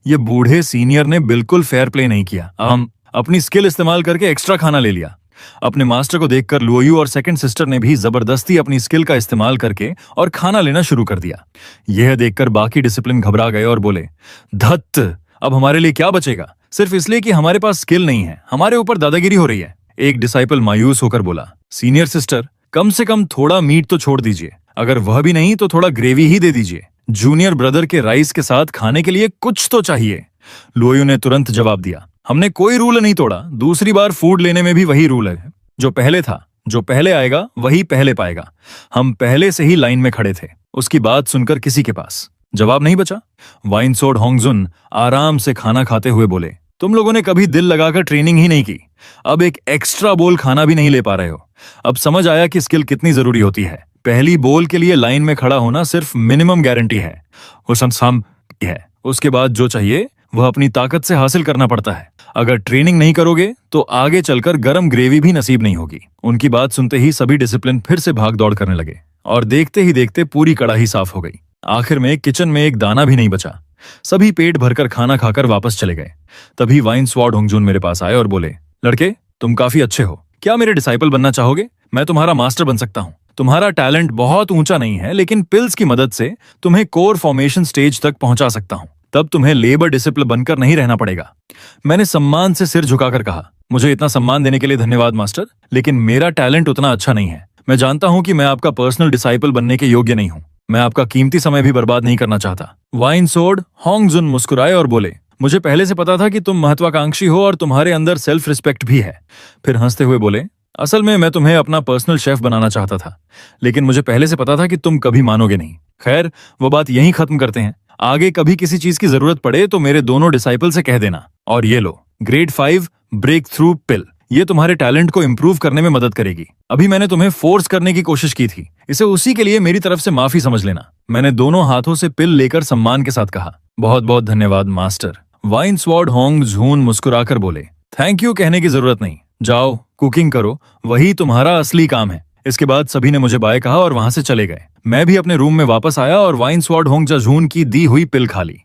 यह बूढ़े सीनियर ने बिल्कुल फेयर प्ले नहीं किया। हम अपनी स्किल इस्तेमाल करके एक्स्ट्रा खाना ले लिया। अपने मास्टर को देखकर लुओयू और सेकंड सिस्टर ने भी जबरदस्ती अपनी स्किल का इस्तेमाल करके और खाना लेना शुरू कर दिया। यह देखकर बाकी डिसिप्लिन घबरा गए और बोले, धत्त, अब हमारे लिए क्या बचेगा? सिर्फ इसलिए कि हमारे पास स्किल नहीं है, हमारे ऊपर दादागिरी हो रही है। एक डिसाइपल मायूस होकर बोला, सीनियर सिस्टर, कम से कम थोड़ा मीट तो छोड़ दीजिए। अगर वह भी नहीं तो थोड़ा ग्रेवी ही दे दीजिए। जूनियर ब्रदर के राइस के साथ खाने के लिए कुछ तो चाहिए। लुओयू ने तुरंत जवाब दिया, हमने कोई रूल नहीं तोड़ा। दूसरी बार फूड लेने में भी वही रूल है जो पहले था। जो पहले आएगा वही पहले पाएगा। हम पहले से ही लाइन में खड़े थे। उसकी बात सुनकर किसी के पास जवाब नहीं बचा। वाइन स्वॉर्ड होंगझुन आराम से खाना खाते हुए बोले, तुम लोगों ने कभी दिल लगाकर ट्रेनिंग ही नहीं की। अब एक एक्स्ट्रा बोल खाना भी नहीं ले पा रहे हो। अब समझ आया कि स्किल कितनी जरूरी होती है। पहली बोल के लिए लाइन में खड़ा होना सिर्फ मिनिमम गारंटी है। उसके बाद जो चाहिए वह अपनी ताकत से हासिल करना पड़ता है। अगर ट्रेनिंग नहीं करोगे तो आगे चलकर गरम ग्रेवी भी नसीब नहीं होगी। उनकी बात सुनते ही सभी डिसिप्लिन फिर से भाग दौड़ करने लगे और देखते ही देखते पूरी कड़ाही साफ हो गई। आखिर में किचन में एक दाना भी नहीं बचा। सभी पेट भरकर खाना खाकर वापस चले गए। तभी वाइन स्वॉर्ड होंगझुन मेरे पास आए और बोले, लड़के, तुम काफी अच्छे हो। क्या मेरे डिसाइपल बनना चाहोगे? मैं तुम्हारा मास्टर बन सकता हूँ। तुम्हारा टैलेंट बहुत ऊंचा नहीं है, लेकिन पिल्स की मदद से तुम्हें कोर फॉर्मेशन स्टेज तक पहुंचा सकता हूँ। तब तुम्हें लेबर डिसिप्लिन बनकर नहीं रहना पड़ेगा। मैंने सम्मान से सिर झुकाकर कहा, मुझे इतना सम्मान देने के लिए धन्यवाद मास्टर, लेकिन मेरा टैलेंट उतना अच्छा नहीं है। मैं जानता हूँ कि मैं आपका पर्सनल डिसाइपल बनने के योग्य नहीं हूँ। मैं आपका कीमती समय भी बर्बाद नहीं करना चाहता। वाइन स्वॉर्ड होंगझुन मुस्कुराए और बोले, मुझे पहले से पता था कि तुम महत्वाकांक्षी हो और तुम्हारे अंदर सेल्फ रिस्पेक्ट भी है। फिर हंसते हुए बोले, असल में मैं तुम्हें अपना पर्सनल शेफ बनाना चाहता था, लेकिन मुझे पहले से पता था कि तुम कभी मानोगे नहीं। खैर, वो बात यहीं खत्म करते हैं। आगे कभी किसी चीज की जरूरत पड़े तो मेरे दोनों डिसाइपल से कह देना। और ये लो, ग्रेड 5 ब्रेक थ्रू पिल। ये तुम्हारे टैलेंट को इम्प्रूव करने में मदद करेगी। अभी मैंने तुम्हें फोर्स करने की कोशिश की थी, इसे उसी के लिए मेरी तरफ से माफी समझ लेना। मैंने दोनों हाथों से पिल लेकर सम्मान के साथ कहा। बहुत बहुत धन्यवाद मास्टर। वाइन स्वॉर्ड होंग झून मुस्कुराकर बोले, थैंक यू कहने की जरूरत नहीं, जाओ कुकिंग करो, वही तुम्हारा असली काम है। इसके बाद सभी ने मुझे बाय कहा और वहां से चले गए। मैं भी अपने रूम में वापस आया और वाइन स्वॉर्ड होंग झून की दी हुई पिल खा ली।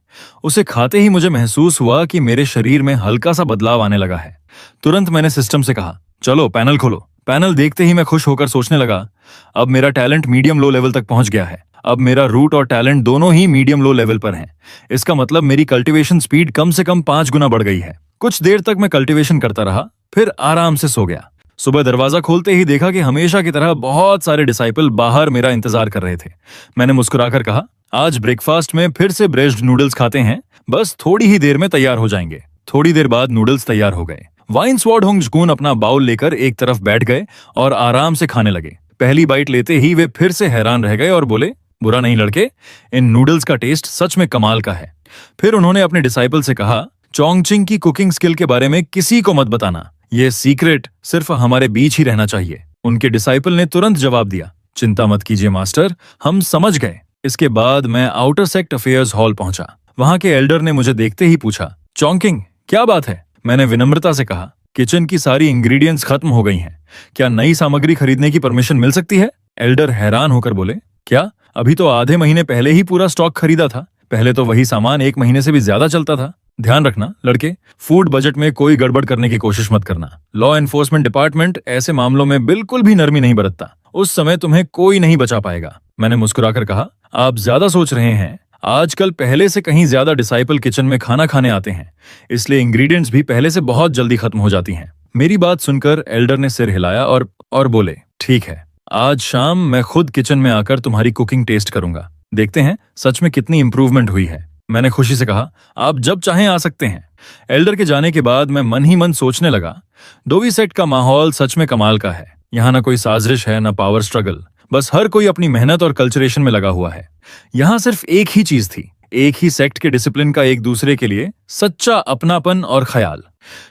उसे खाते ही मुझे महसूस हुआ कि मेरे शरीर में हल्का सा बदलाव आने लगा है। तुरंत मैंने सिस्टम से कहा, चलो पैनल खोलो। पैनल देखते ही मैं खुश होकर सोचने लगा, अब मेरा टैलेंट मीडियम लो लेवल तक पहुंच गया है। अब मेरा रूट और टैलेंट दोनों ही मीडियम लो लेवल पर हैं। इसका मतलब मेरी कल्टीवेशन स्पीड कम से कम 5 गुना बढ़ गई है। कुछ देर तक मैं कल्टीवेशन करता रहा, फिर आराम से सो गया। सुबह दरवाजा खोलते ही देखा कि हमेशा की तरह बहुत सारे डिसाइपल बाहर मेरा इंतजार कर रहे थे। मैंने मुस्कुराकर कहा, आज ब्रेकफास्ट में फिर से ब्रेस्ड नूडल्स खाते हैं, बस थोड़ी ही देर में तैयार हो जाएंगे। थोड़ी देर बाद नूडल्स तैयार हो गए। वाइन स्वॉर्ड होंग झून अपना बाउल लेकर एक तरफ बैठ गए और आराम से खाने लगे। पहली बाइट लेते ही वे फिर से हैरान रह गए और बोले, बुरा नहीं लड़के, इन नूडल्स का टेस्ट सच में कमाल का है। फिर उन्होंने अपने डिसाइपल से कहा, चोंगचिंग की कुकिंग स्किल के बारे में किसी को मत बताना, ये सीक्रेट सिर्फ हमारे बीच ही रहना चाहिए। उनके डिसाइपल ने तुरंत जवाब दिया, चिंता मत कीजिए मास्टर, हम समझ गए। इसके बाद मैं आउटर सेक्ट अफेयर्स हॉल पहुंचा। वहां के एल्डर ने मुझे देखते ही पूछा, चोंकिंग क्या बात है? मैंने विनम्रता से कहा, किचन की सारी इंग्रेडिएंट्स खत्म हो गई हैं, क्या नई सामग्री खरीदने की परमिशन मिल सकती है? एल्डर हैरान होकर बोले, क्या? अभी तो आधे महीने पहले ही पूरा स्टॉक खरीदा था। पहले तो वही सामान 1 महीने से भी ज्यादा चलता था। ध्यान रखना लड़के, फूड बजट में कोई गड़बड़ करने की कोशिश मत करना। लॉ एनफोर्समेंट डिपार्टमेंट ऐसे मामलों में बिल्कुल भी नरमी नहीं बरतता। उस समय तुम्हें कोई नहीं बचा पाएगा। मैंने मुस्कुराकर कहा, आप ज्यादा सोच रहे हैं। आजकल पहले से कहीं ज्यादा डिसाइपल किचन में खाना खाने आते हैं, इसलिए इंग्रेडिएंट्स भी पहले से बहुत जल्दी खत्म हो जाती हैं। मेरी बात सुनकर एल्डर ने सिर हिलाया और बोले, ठीक है, आज शाम मैं खुद किचन में आकर तुम्हारी कुकिंग टेस्ट करूंगा। देखते हैं सच में कितनी इंप्रूवमेंट हुई है। मैंने खुशी से कहा, आप जब चाहें आ सकते हैं। एल्डर के जाने के बाद मैं मन ही मन सोचने लगा, डोवी सेट का माहौल सच में कमाल का है। यहाँ ना कोई साजिश है, ना पावर स्ट्रगल, बस हर कोई अपनी मेहनत और कल्चरेशन में लगा हुआ है। यहाँ सिर्फ एक ही चीज थी, एक ही सेक्ट के डिसिप्लिन का एक दूसरे के लिए सच्चा अपनापन और ख्याल।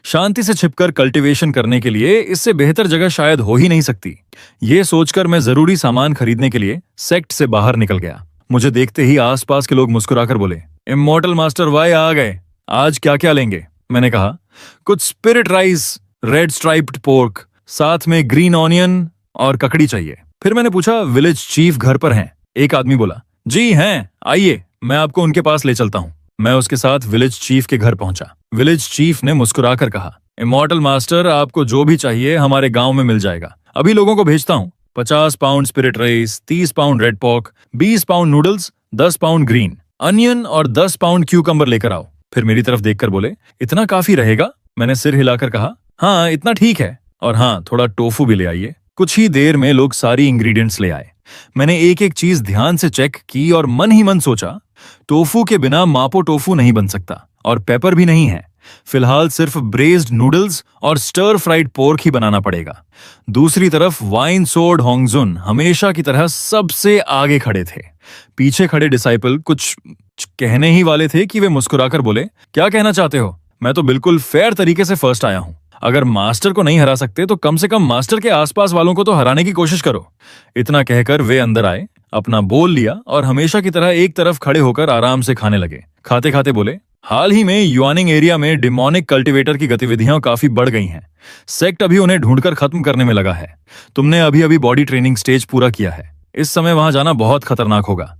शांति से छिपकर कल्टीवेशन करने के लिए इससे बेहतर जगह शायद हो ही नहीं सकती। ये सोचकर मैं जरूरी सामान खरीदने के लिए सेक्ट से बाहर निकल गया। मुझे देखते ही आसपास के लोग मुस्कुराकर बोले, इमॉर्टल मास्टर वाई आ गए, आज क्या क्या लेंगे? मैंने कहा, कुछ spirit rice, red striped pork, साथ में ग्रीन ऑनियन और ककड़ी चाहिए। फिर मैंने पूछा, विलेज चीफ घर पर हैं? एक आदमी बोला, जी हैं, आइए मैं आपको उनके पास ले चलता हूँ। मैं उसके साथ विलेज चीफ के घर पहुंचा। विलेज चीफ ने मुस्कुराकर कहा, इमॉर्टल मास्टर, आपको जो भी चाहिए हमारे गांव में मिल जाएगा। अभी लोगों को भेजता हूँ। 50 pound spirit rice, 30 pound red pork, 20 pound noodles, 10 pound green onion और 10 पाउंड क्यूकम्बर लेकर आओ। फिर मेरी तरफ देखकर बोले, इतना काफी रहेगा? मैंने सिर हिलाकर कहा, हाँ इतना ठीक है, और हाँ थोड़ा टोफू भी ले आइए। कुछ ही देर में लोग सारी इंग्रेडिएंट्स ले आए। मैंने एक एक चीज ध्यान से चेक की और मन ही मन सोचा, टोफू के बिना मापो टोफू नहीं बन सकता, और पेपर भी नहीं है। फिलहाल सिर्फ ब्रेज्ड नूडल्स और स्टर फ्राइड पोर्क ही बनाना पड़ेगा। दूसरी तरफ वाइन स्वॉर्ड होंग झून हमेशा की तरह सबसे आगे खड़े थे। पीछे खड़े डिसाइपल कुछ कहने ही वाले थे कि वे मुस्कुराकर बोले, क्या कहना चाहते हो? मैं तो बिल्कुल फेयर तरीके से फर्स्ट आया हूं। अगर मास्टर को नहीं हरा सकते तो कम से कम मास्टर के आसपास वालों को तो हराने की कोशिश करो। इतना कहकर वे अंदर आए, अपना बोल लिया और हमेशा की तरह एक तरफ खड़े होकर आराम से खाने लगे। खाते खाते बोले, हाल ही में युआनिंग एरिया में डिमोनिक कल्टीवेटर की गतिविधियां काफी बढ़ गई हैं। सेक्ट अभी उन्हें ढूंढकर खत्म करने में लगा है। तुमने अभी अभी बॉडी ट्रेनिंग स्टेज पूरा किया है, इस समय वहां जाना बहुत खतरनाक होगा।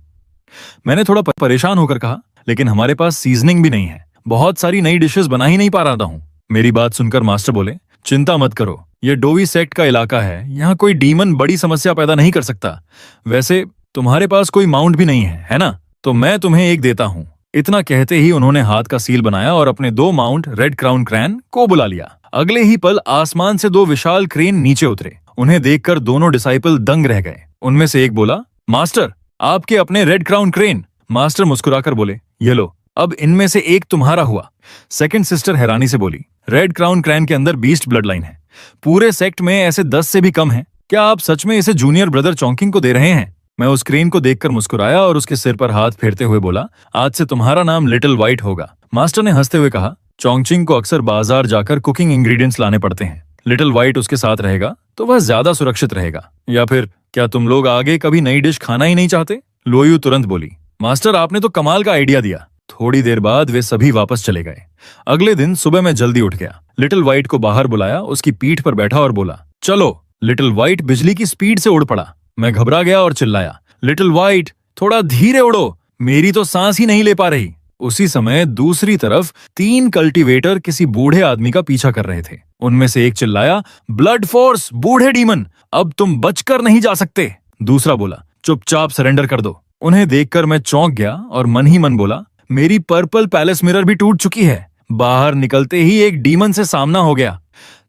मैंने थोड़ा परेशान होकर कहा, लेकिन हमारे पास सीजनिंग भी नहीं है, बहुत सारी नई डिशेस बना ही नहीं पा रहा हूँ। मेरी बात सुनकर मास्टर बोले, चिंता मत करो, ये डोवी सेक्ट का इलाका है, यहाँ कोई डीमन बड़ी समस्या पैदा नहीं कर सकता। वैसे तुम्हारे पास कोई माउंट भी नहीं है ना? तो मैं तुम्हें एक देता हूँ। इतना कहते ही उन्होंने हाथ का सील बनाया और अपने 2 माउंट रेड क्राउन क्रैन को बुला लिया। अगले ही पल आसमान से 2 विशाल क्रेन नीचे उतरे। उन्हें देखकर दोनों डिसाइपल दंग रह गए। उनमें से एक बोला, मास्टर आपके अपने रेड क्राउन क्रेन। मास्टर मुस्कुराकर बोले, ये लो, अब इनमें से एक तुम्हारा हुआ। सेकंड सिस्टर हैरानी से बोली, रेड क्राउन क्रैन के अंदर बीस्ट ब्लड लाइन है, पूरे सेक्ट में ऐसे 10 से भी कम है। क्या आप सच में इसे जूनियर ब्रदर चोंकिंग को दे रहे हैं? मैं उस क्रेन को देखकर मुस्कुराया और उसके सिर पर हाथ फेरते हुए बोला, आज से तुम्हारा नाम लिटिल व्हाइट होगा। मास्टर ने हंसते हुए कहा, चोंगचिंग को अक्सर बाजार जाकर कुकिंग इंग्रेडिएंट्स लाने पड़ते हैं। लिटिल व्हाइट उसके साथ रहेगा तो वह ज्यादा सुरक्षित रहेगा। या फिर क्या तुम लोग आगे कभी नई डिश खाना ही नहीं चाहते? लोयू तुरंत बोली, मास्टर आपने तो कमाल का आइडिया दिया। थोड़ी देर बाद वे सभी वापस चले गए। अगले दिन सुबह मैं जल्दी उठ गया। लिटिल व्हाइट को बाहर बुलाया, उसकी पीठ पर बैठा और बोला, चलो। लिटिल व्हाइट बिजली की स्पीड से उड़ पड़ा। मैं घबरा गया और चिल्लाया, लिटिल व्हाइट थोड़ा धीरे उड़ो, मेरी तो सांस ही नहीं ले पा रही। उसी समय दूसरी तरफ 3 कल्टीवेटर किसी बूढ़े आदमी का पीछा कर रहे थे। उनमें से एक चिल्लाया, ब्लड फोर्स, बूढ़े डीमन, अब तुम बचकर नहीं जा सकते। दूसरा बोला, चुपचाप सरेंडर कर दो। उन्हें देखकर मैं चौंक गया और मन ही मन बोला, मेरी पर्पल पैलेस मिरर भी टूट चुकी है। बाहर निकलते ही एक डीमन से सामना हो गया।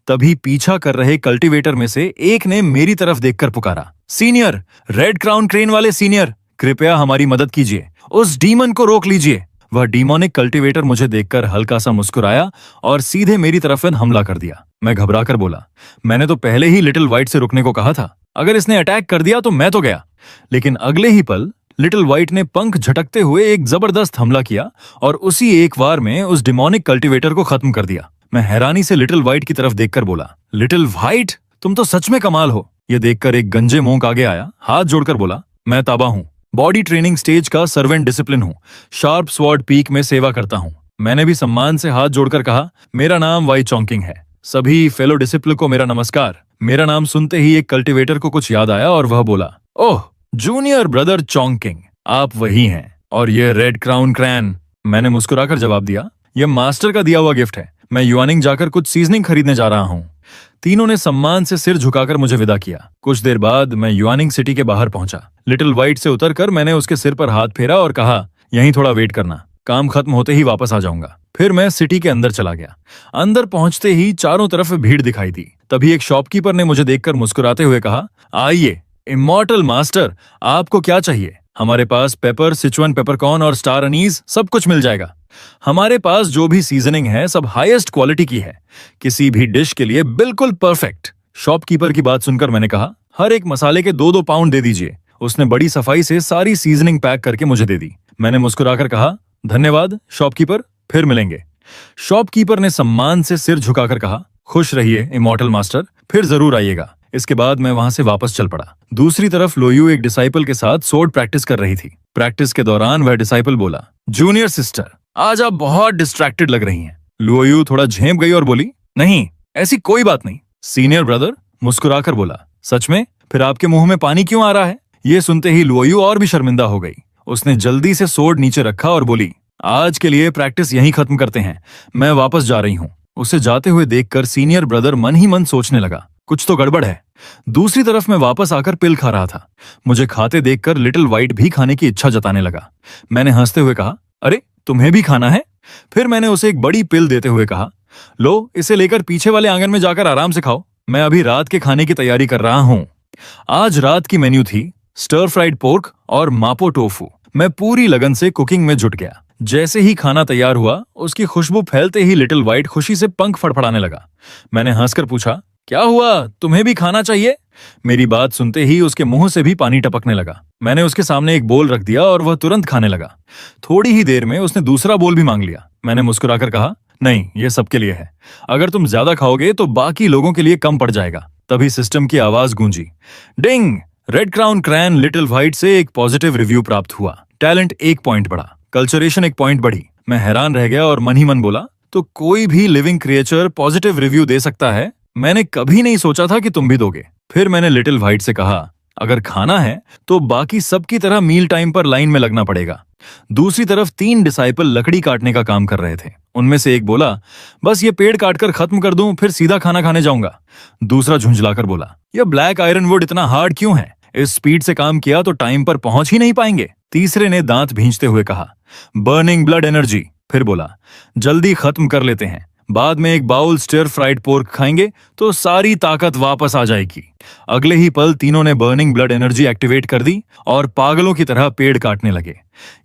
तभी पीछा कर रहे कल्टीवेटर में से एक ने मेरी तरफ देखकर पुकारा, सीनियर, रेड क्राउन क्रेन वाले सीनियर, कृपया हमारी मदद कीजिए, उस डीमन को रोक लीजिए। वह डीमोनिक कल्टीवेटर मुझे देखकर हल्का सा मुस्कुराया और सीधे मेरी तरफ हमला कर दिया। मैं घबराकर बोला, मैंने तो पहले ही लिटिल व्हाइट से रुकने को कहा था, अगर इसने अटैक कर दिया तो मैं तो गया। लेकिन अगले ही पल लिटिल व्हाइट ने पंख झटकते हुए एक जबरदस्त हमला किया और उसी एक वार में उस डिमोनिक कल्टीवेटर को खत्म कर दिया। मैं हैरानी से लिटिल व्हाइट की तरफ देखकर बोला, लिटिल व्हाइट तुम तो सच में कमाल हो। यह देखकर एक गंजे मोंक आगे आया, हाथ जोड़कर बोला, मैं ताबा हूं, बॉडी ट्रेनिंग स्टेज का सर्वेंट डिसिप्लिन हूं, शार्प स्वॉर्ड पीक में सेवा करता हूं। मैंने भी सम्मान से हाथ जोड़कर कहा, मेरा नाम वाई चोंकिंग है, सभी फेलो डिसिप्लिन को मेरा नमस्कार। मेरा नाम सुनते ही एक कल्टीवेटर को कुछ याद आया और वह बोला, ओह जूनियर ब्रदर चोंकिंग, आप वही हैं, और ये रेड क्राउन क्रैन। मैंने मुस्कुराकर जवाब दिया, यह मास्टर का दिया हुआ गिफ्ट है, मैं युआनिंग जाकर कुछ सीजनिंग खरीदने जा रहा हूं। तीनों ने सम्मान से सिर झुकाकर मुझे विदा किया। कुछ देर बाद मैं युआनिंग सिटी के बाहर पहुंचा। लिटिल व्हाइट से उतरकर मैंने उसके सिर पर हाथ फेरा और कहा, यहीं थोड़ा वेट करना, काम खत्म होते ही वापस आ जाऊंगा। फिर मैं सिटी के अंदर चला गया। अंदर पहुंचते ही चारों तरफ भीड़ दिखाई दी। तभी एक शॉपकीपर ने मुझे देखकर मुस्कुराते हुए कहा, आइए इमॉर्टल मास्टर, आपको क्या चाहिए? हमारे पास पेपर, सिचुअन पेपरकॉर्न और स्टार अनीज सब कुछ मिल जाएगा। हमारे पास जो भी सीजनिंग है सब हाईएस्ट क्वालिटी की है, किसी भी डिश के लिए बिल्कुल परफेक्ट। शॉपकीपर की बात सुनकर मैंने कहा, हर एक मसाले के 2-2 पाउंड दे दीजिए। उसने बड़ी सफाई से सारी सीजनिंग पैक करके मुझे दे दी। मैंने मुस्कुराकर कहा, धन्यवाद शॉपकीपर, फिर मिलेंगे। शॉपकीपर ने सम्मान से सिर झुकाकर कहा, खुश रहिए इमॉर्टल मास्टर, फिर जरूर आइएगा। इसके बाद मैं वहां से वापस चल पड़ा। दूसरी तरफ लोयू एक डिसाइपल के साथ सोर्ड प्रैक्टिस कर रही थी। प्रैक्टिस के दौरान वह डिसाइपल बोला, जूनियर सिस्टर, आज आप बहुत डिस्ट्रैक्टेड लग रही हैं। लोयू थोड़ा झेप गई और बोली, नहीं ऐसी कोई बात नहीं। सीनियर ब्रदर मुस्कुराकर बोला, सच में? फिर आपके मुंह में पानी क्यों आ रहा है? ये सुनते ही लोयू और भी शर्मिंदा हो गई। उसने जल्दी से सोर्ड नीचे रखा और बोली, आज के लिए प्रैक्टिस यहीं खत्म करते हैं, मैं वापस जा रही हूँ। उसे जाते हुए देखकर सीनियर ब्रदर मन ही मन सोचने लगा, कुछ तो गड़बड़ है। दूसरी तरफ मैं वापस आकर पिल खा रहा था। मुझे खाते देखकर लिटिल व्हाइट भी खाने की इच्छा जताने लगा। मैंने हंसते हुए कहा, अरे तुम्हें भी खाना है? फिर मैंने उसे एक बड़ी पिल देते हुए कहा, लो इसे लेकर पीछे वाले आंगन में जाकर आराम से खाओ, मैं अभी रात के खाने की तैयारी कर रहा हूँ। आज रात की मेन्यू थी स्टर फ्राइड पोर्क और मापो टोफू। मैं पूरी लगन से कुकिंग में जुट गया। जैसे ही खाना तैयार हुआ, उसकी खुशबू फैलते ही लिटिल व्हाइट खुशी से पंख फड़फड़ाने लगा। मैंने हंसकर पूछा, क्या हुआ, तुम्हें भी खाना चाहिए? मेरी बात सुनते ही उसके मुंह से भी पानी टपकने लगा। मैंने उसके सामने एक बोल रख दिया और वह तुरंत खाने लगा। थोड़ी ही देर में उसने दूसरा बोल भी मांग लिया। मैंने मुस्कुराकर कहा, नहीं ये सबके लिए है, अगर तुम ज्यादा खाओगे तो बाकी लोगों के लिए कम पड़ जाएगा। तभी सिस्टम की आवाज गूंजी, ding! Red crown crane little white से एक पॉजिटिव रिव्यू प्राप्त हुआ। टैलेंट 1 पॉइंट बढ़ा, कल्चरेशन 1 पॉइंट बढ़ी। मैं हैरान रह गया और मन ही मन बोला, तो कोई भी लिविंग क्रिएचर पॉजिटिव रिव्यू दे सकता है? मैंने कभी नहीं सोचा था कि तुम भी दोगे। फिर मैंने लिटिल व्हाइट से कहा, अगर खाना है तो बाकी सबकी तरह मील टाइम पर लाइन में लगना पड़ेगा। दूसरी तरफ 3 डिसाइपल लकड़ी काटने का काम कर रहे थे। उनमें से एक बोला, बस ये पेड़ काटकर खत्म कर दूं फिर सीधा खाना खाने जाऊंगा। दूसरा झुंझलाकर बोला, यह ब्लैक आयरन वुड इतना हार्ड क्यों है? इस स्पीड से काम किया तो टाइम पर पहुंच ही नहीं पाएंगे। तीसरे ने दांत भींचते हुए कहा, बर्निंग ब्लड एनर्जी। फिर बोला, जल्दी खत्म कर लेते हैं, बाद में एक बाउल स्टर फ्राइड पोर्क खाएंगे तो सारी ताकत वापस आ जाएगी। अगले ही पल तीनों ने बर्निंग ब्लड एनर्जी एक्टिवेट कर दी और पागलों की तरह पेड़ काटने लगे।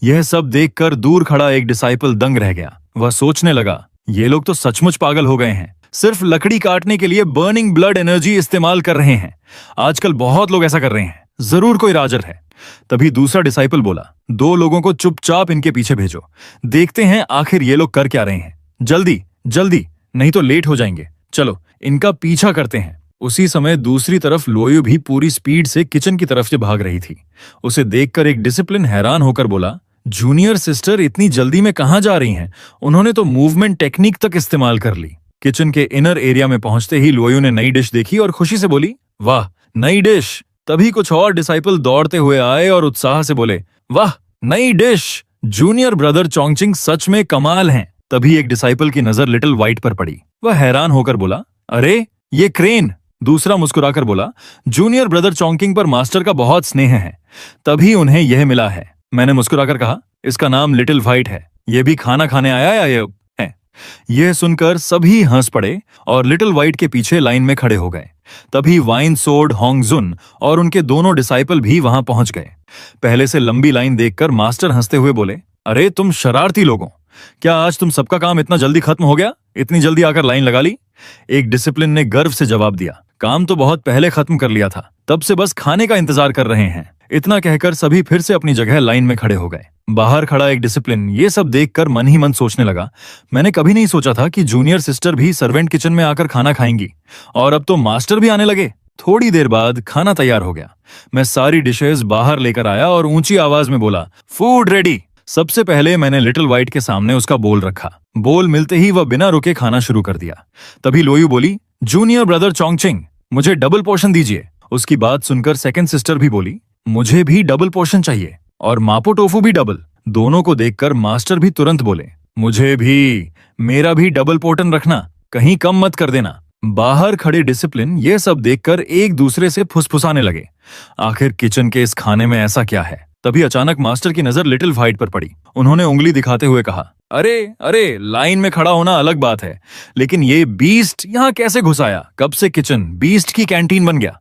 यह सब देखकर दूर खड़ा एक डिसाइपल दंग रह गया। वह सोचने लगा, ये लोग तो सचमुच पागल हो गए हैं, सिर्फ लकड़ी काटने के लिए बर्निंग ब्लड एनर्जी इस्तेमाल कर रहे हैं। आजकल बहुत लोग ऐसा कर रहे हैं, जरूर कोई राजर है। तभी दूसरा डिसाइपल बोला, 2 लोगों को चुपचाप इनके पीछे भेजो, देखते हैं आखिर ये लोग कर क्या रहे हैं। जल्दी जल्दी, नहीं तो लेट हो जाएंगे। चलो इनका पीछा करते हैं। उसी समय दूसरी तरफ लोयो भी पूरी स्पीड से किचन की तरफ से भाग रही थी। उसे देखकर एक डिसिप्लिन हैरान होकर बोला, जूनियर सिस्टर इतनी जल्दी में कहाँ जा रही हैं? उन्होंने तो मूवमेंट टेक्निक तक इस्तेमाल कर ली। किचन के इनर एरिया में पहुंचते ही लोयो ने नई डिश देखी और खुशी से बोली, वाह नई डिश। तभी कुछ और डिसाइपल दौड़ते हुए आए और उत्साह से बोले, वाह नई डिश, जूनियर ब्रदर चोंगचिंग सच में कमाल हैं। तभी एक डिसाइपल की नजर लिटिल व्हाइट पर पड़ी। वह हैरान होकर बोला, अरे ये क्रेन। दूसरा मुस्कुराकर बोला, जूनियर ब्रदर चोंगकिंग पर मास्टर का बहुत स्नेह है, तभी उन्हें यह मिला है। मैंने मुस्कुराकर कहा, इसका नाम लिटिल व्हाइट है, ये भी खाना खाने आया या ये है? यह सुनकर सभी हंस पड़े और लिटिल व्हाइट के पीछे लाइन में खड़े हो गए। तभी वाइन सोर्ड होंगजुन और उनके दोनों डिसाइपल भी वहां पहुंच गए। पहले से लंबी लाइन देखकर मास्टर हंसते हुए बोले, अरे तुम शरारती लोगों, क्या आज तुम सबका काम इतना जल्दी खत्म हो गया? इतनी जल्दी आकर लाइन लगा ली? एक डिसिप्लिन ने गर्व से जवाब दिया, काम तो बहुत पहले खत्म कर लिया था, तब से बस खाने का इंतजार कर रहे हैं। इतना कहकर सभी फिर से अपनी जगह लाइन में खड़े हो गए। बाहर खड़ा एक डिसिप्लिन ये सब देखकर मन ही मन सोचने लगा, मैंने कभी नहीं सोचा था कि जूनियर सिस्टर भी सर्वेंट किचन में आकर खाना खाएंगी, और अब तो मास्टर भी आने लगे। थोड़ी देर बाद खाना तैयार हो गया। मैं सारी डिशेस बाहर लेकर आया और ऊंची आवाज में बोला, फूड रेडी। सबसे पहले मैंने लिटिल व्हाइट के सामने उसका बोल रखा। बोल मिलते ही वह बिना रुके खाना शुरू कर दिया। तभी लोयू बोली, जूनियर ब्रदर चोंगचिंग मुझे डबल पोर्शन दीजिए। उसकी बात सुनकर सेकंड सिस्टर भी बोली, मुझे भी डबल पोर्शन चाहिए, और मापो टोफू भी डबल। दोनों को देखकर मास्टर भी तुरंत बोले, मुझे भी, मेरा भी डबल पोर्शन रखना, कहीं कम मत कर देना। बाहर खड़े डिसिप्लिन ये सब देखकर एक दूसरे से फुसफुसाने लगे, आखिर किचन के इस खाने में ऐसा क्या है? तभी अचानक मास्टर की नजर लिटिल व्हाइट पर पड़ी। उन्होंने उंगली दिखाते हुए कहा, अरे अरे लाइन में खड़ा होना अलग बात है, लेकिन ये बीस्ट यहाँ कैसे घुस आया? कब से किचन बीस्ट की कैंटीन बन गया?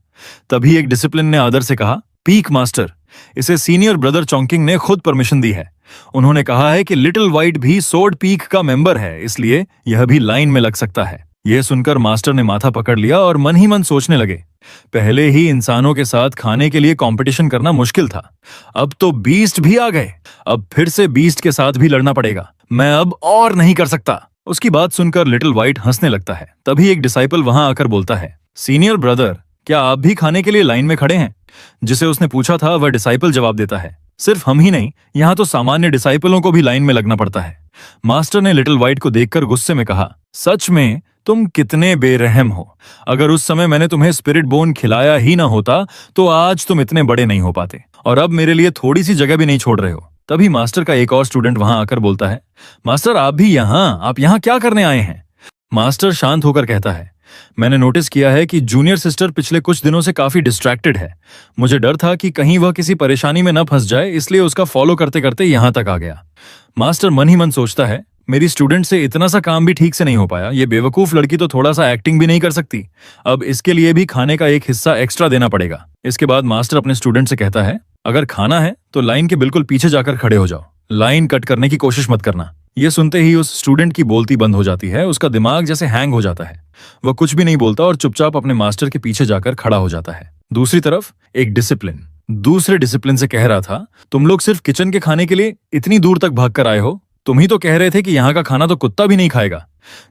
तभी एक डिसिप्लिन ने आदर से कहा, पीक मास्टर, इसे सीनियर ब्रदर चोंगकिंग ने खुद परमिशन दी है। उन्होंने कहा है कि लिटिल व्हाइट भी सोर्ड पीक का मेंबर है, इसलिए यह भी लाइन में लग सकता है। यह सुनकर मास्टर ने माथा पकड़ लिया और मन ही मन सोचने लगे, पहले ही इंसानों के साथ खाने के लिए कंपटीशन करना मुश्किल था, अब तो बीस्ट भी आ गए। अब फिर से बीस्ट के साथ भी लड़ना पड़ेगा, मैं अब और नहीं कर सकता। उसकी बात सुनकर लिटिल व्हाइट हंसने लगता है। तभी एक डिसाइपल वहां आकर बोलता है, सीनियर ब्रदर क्या आप भी खाने के लिए लाइन में खड़े हैं? जिसे उसने पूछा था वह डिसाइपल जवाब देता है, सिर्फ हम ही नहीं, यहाँ तो सामान्य डिसाइपलों को भी लाइन में लगना पड़ता है। मास्टर ने लिटिल व्हाइट को देखकर गुस्से में कहा, सच में तुम कितने बेरहम हो। अगर उस समय मैंने तुम्हें स्पिरिट बोन खिलाया ही ना होता तो आज तुम इतने बड़े नहीं हो पाते, और अब मेरे लिए थोड़ी सी जगह भी नहीं छोड़ रहे हो। तभी मास्टर का एक और स्टूडेंट वहां आकर बोलता है, मास्टर आप भी यहाँ, आप यहाँ क्या करने आए हैं? मास्टर शांत होकर कहता है, मैंने नोटिस किया है कि जूनियर सिस्टर पिछले कुछ दिनों से काफी डिस्ट्रैक्टेड है। मुझे डर था कि कहीं वह किसी परेशानी में न फंस जाए, इसलिए उसका फॉलो करते करते यहां तक आ गया। मास्टर मन ही मन सोचता है, मेरी स्टूडेंट से इतना सा काम भी ठीक से नहीं हो पाया, ये बेवकूफ लड़की तो थोड़ा सा एक्टिंग भी नहीं कर सकती, अब इसके लिए भी खाने का एक हिस्सा एक्स्ट्रा देना पड़ेगा। इसके बाद मास्टर अपने स्टूडेंट से कहता है, अगर खाना है तो लाइन के बिल्कुल पीछे जाकर खड़े हो जाओ, लाइन कट करने की कोशिश मत करना। ये सुनते ही उस स्टूडेंट की बोलती बंद हो जाती है, उसका दिमाग जैसे हैंग हो जाता है। वह कुछ भी नहीं बोलता और चुपचाप अपने मास्टर के पीछे जाकर खड़ा हो जाता है। दूसरी तरफ एक डिसिप्लिन दूसरे डिसिप्लिन से कह रहा था, तुम लोग सिर्फ किचन के खाने के लिए इतनी दूर तक भाग कर आए हो, तुम ही तो कह रहे थे कि यहाँ का खाना तो कुत्ता भी नहीं खाएगा।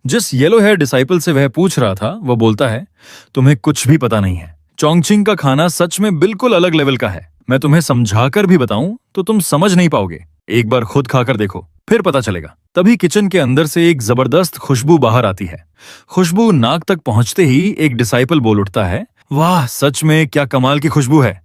जिस येलो हेयर डिसाइपल से वह पूछ रहा था वह बोलता है, तुम्हें कुछ भी पता नहीं है, चोंगचिंग का खाना सच में बिल्कुल अलग लेवल का है। मैं तुम्हें समझाकर भी बताऊं तो तुम समझ नहीं पाओगे, एक बार खुद खाकर देखो फिर पता चलेगा। तभी किचन के अंदर से एक जबरदस्त खुशबू बाहर आती है। खुशबू नाक तक पहुंचते ही एक डिसाइपल बोल उठता है, वाह सच में क्या कमाल की खुशबू है।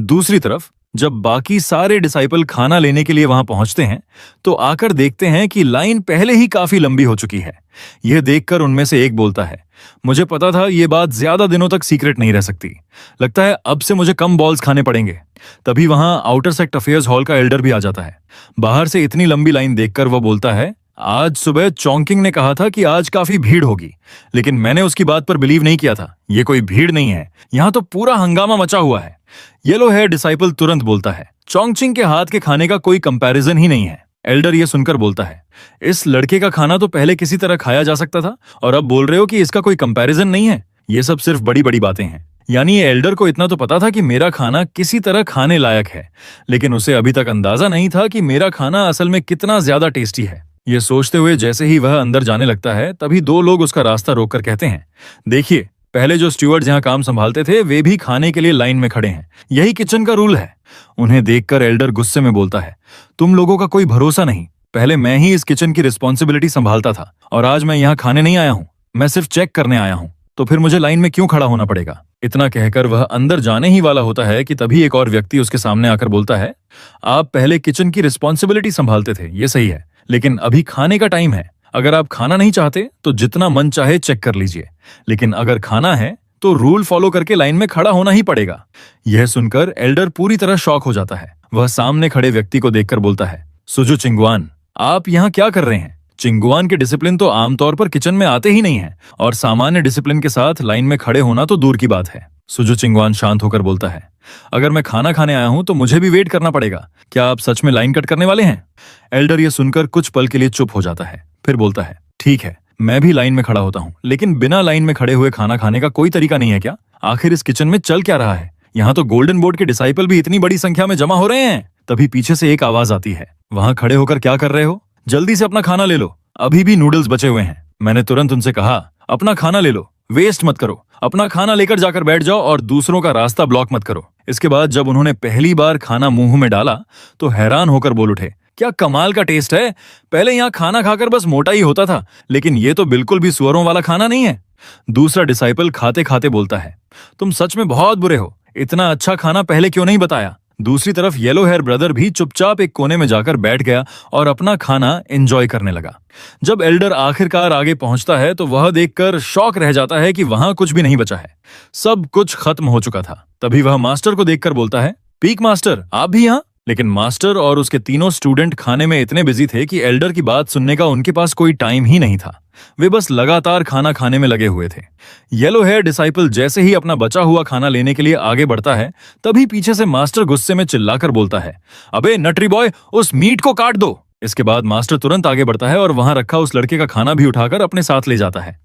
दूसरी तरफ जब बाकी सारे डिसाइपल खाना लेने के लिए वहां पहुंचते हैं तो आकर देखते हैं कि लाइन पहले ही काफी लंबी हो चुकी है। यह देखकर उनमें से एक बोलता है, मुझे पता था ये बात ज्यादा दिनों तक सीक्रेट नहीं रह सकती, लगता है अब से मुझे कम बॉल्स खाने पड़ेंगे। तभी वहां आउटर सेक्ट अफेयर्स हॉल का एल्डर भी आ जाता है। बाहर से इतनी लंबी लाइन देखकर वह बोलता है, आज सुबह चोंगकिंग ने कहा था कि आज काफी भीड़ होगी, लेकिन मैंने उसकी बात पर बिलीव नहीं किया था। ये कोई भीड़ नहीं है, यहाँ तो पूरा हंगामा मचा हुआ है। येलो हेयर डिसाइपल तुरंत बोलता है, चोंगचिंग के हाथ के खाने का कोई कंपैरिजन ही नहीं है। एल्डर ये सुनकर बोलता है, इस लड़के का खाना तो पहले किसी तरह खाया जा सकता था और अब बोल रहे हो कि इसका कोई कंपैरिजन नहीं है। ये सब सिर्फ बड़ी बड़ी बातें हैं। यानी ये एल्डर को इतना तो पता था कि मेरा खाना किसी तरह खाने लायक है, लेकिन उसे अभी तक अंदाजा नहीं था कि मेरा खाना असल में कितना ज्यादा टेस्टी है। ये सोचते हुए जैसे ही वह अंदर जाने लगता है तभी दो लोग उसका रास्ता रोककर कहते हैं, देखिए, पहले जो स्टीवर्ड यहाँ काम संभालते थे वे भी खाने के लिए लाइन में खड़े हैं। यही किचन का रूल है। उन्हें देखकर एल्डर गुस्से में बोलता है, तुम लोगों का कोई भरोसा नहीं। पहले मैं ही इस किचन की रिस्पॉन्सिबिलिटी संभालता था और आज मैं यहाँ खाने नहीं आया हूँ, मैं सिर्फ चेक करने आया हूँ। तो फिर मुझे लाइन में क्यों खड़ा होना पड़ेगा? इतना कहकर वह अंदर जाने ही वाला होता है कि तभी एक और व्यक्ति उसके सामने आकर बोलता है, आप पहले किचन की रिस्पॉन्सिबिलिटी संभालते थे, ये सही है, लेकिन अभी खाने का टाइम है। अगर आप खाना नहीं चाहते तो जितना मन चाहे चेक कर लीजिए, लेकिन अगर खाना है तो रूल फॉलो करके लाइन में खड़ा होना ही पड़ेगा। यह सुनकर एल्डर पूरी तरह शॉक हो जाता है। वह सामने खड़े व्यक्ति को देखकर बोलता है, सुजू चिंगवान, आप यहाँ क्या कर रहे हैं? चिंगवान के डिसिप्लिन तो आमतौर पर किचन में आते ही नहीं है और सामान्य डिसिप्लिन के साथ लाइन में खड़े होना तो दूर की बात है। सुजू चिंगवान शांत होकर बोलता है, अगर मैं खाना खाने आया हूं तो मुझे भी वेट करना पड़ेगा। क्या आप सच में लाइन कट करने वाले हैं? एल्डर ये सुनकर कुछ पल के लिए चुप हो जाता है, फिर बोलता है, ठीक है, मैं भी लाइन में खड़ा होता हूँ, लेकिन बिना लाइन में खड़े हुए खाना खाने का कोई तरीका नहीं है क्या? आखिर इस किचन में चल क्या रहा है? यहाँ तो गोल्डन बोर्ड के डिसाइपल भी इतनी बड़ी संख्या में जमा हो रहे हैं। तभी पीछे से एक आवाज आती है, वहां खड़े होकर क्या कर रहे हो? जल्दी से अपना खाना ले लो, अभी भी नूडल्स बचे हुए हैं। मैंने तुरंत उनसे कहा, अपना खाना ले लो, वेस्ट मत करो, अपना खाना लेकर जाकर बैठ जाओ और दूसरों का रास्ता ब्लॉक मत करो। इसके बाद जब उन्होंने पहली बार खाना मुंह में डाला तो हैरान होकर बोल उठे, क्या कमाल का टेस्ट है। पहले यहाँ खाना खाकर बस मोटा ही होता था, लेकिन ये तो बिल्कुल भी सुअरों वाला खाना नहीं है। दूसरा डिसाइपल खाते खाते बोलता है, तुम सच में बहुत बुरे हो, इतना अच्छा खाना पहले क्यों नहीं बताया? दूसरी तरफ येलो हेयर ब्रदर भी चुपचाप एक कोने में जाकर बैठ गया और अपना खाना एंजॉय करने लगा। जब एल्डर आखिरकार आगे पहुंचता है तो वह देखकर शॉक रह जाता है कि वहां कुछ भी नहीं बचा है, सब कुछ खत्म हो चुका था। तभी वह मास्टर को देखकर बोलता है, पीक मास्टर, आप भी यहाँ? लेकिन मास्टर और उसके तीनों स्टूडेंट खाने में इतने बिजी थे कि एल्डर की बात सुनने का उनके पास कोई टाइम ही नहीं था। वे बस लगातार खाना खाने में लगे हुए थे। येलो हेयर डिसाइपल जैसे ही अपना बचा हुआ खाना लेने के लिए आगे बढ़ता है तभी पीछे से मास्टर गुस्से में चिल्लाकर बोलता है, अबे नटरी बॉय, उस मीट को काट दो। इसके बाद मास्टर तुरंत आगे बढ़ता है और वहां रखा उस लड़के का खाना भी उठाकर अपने साथ ले जाता है।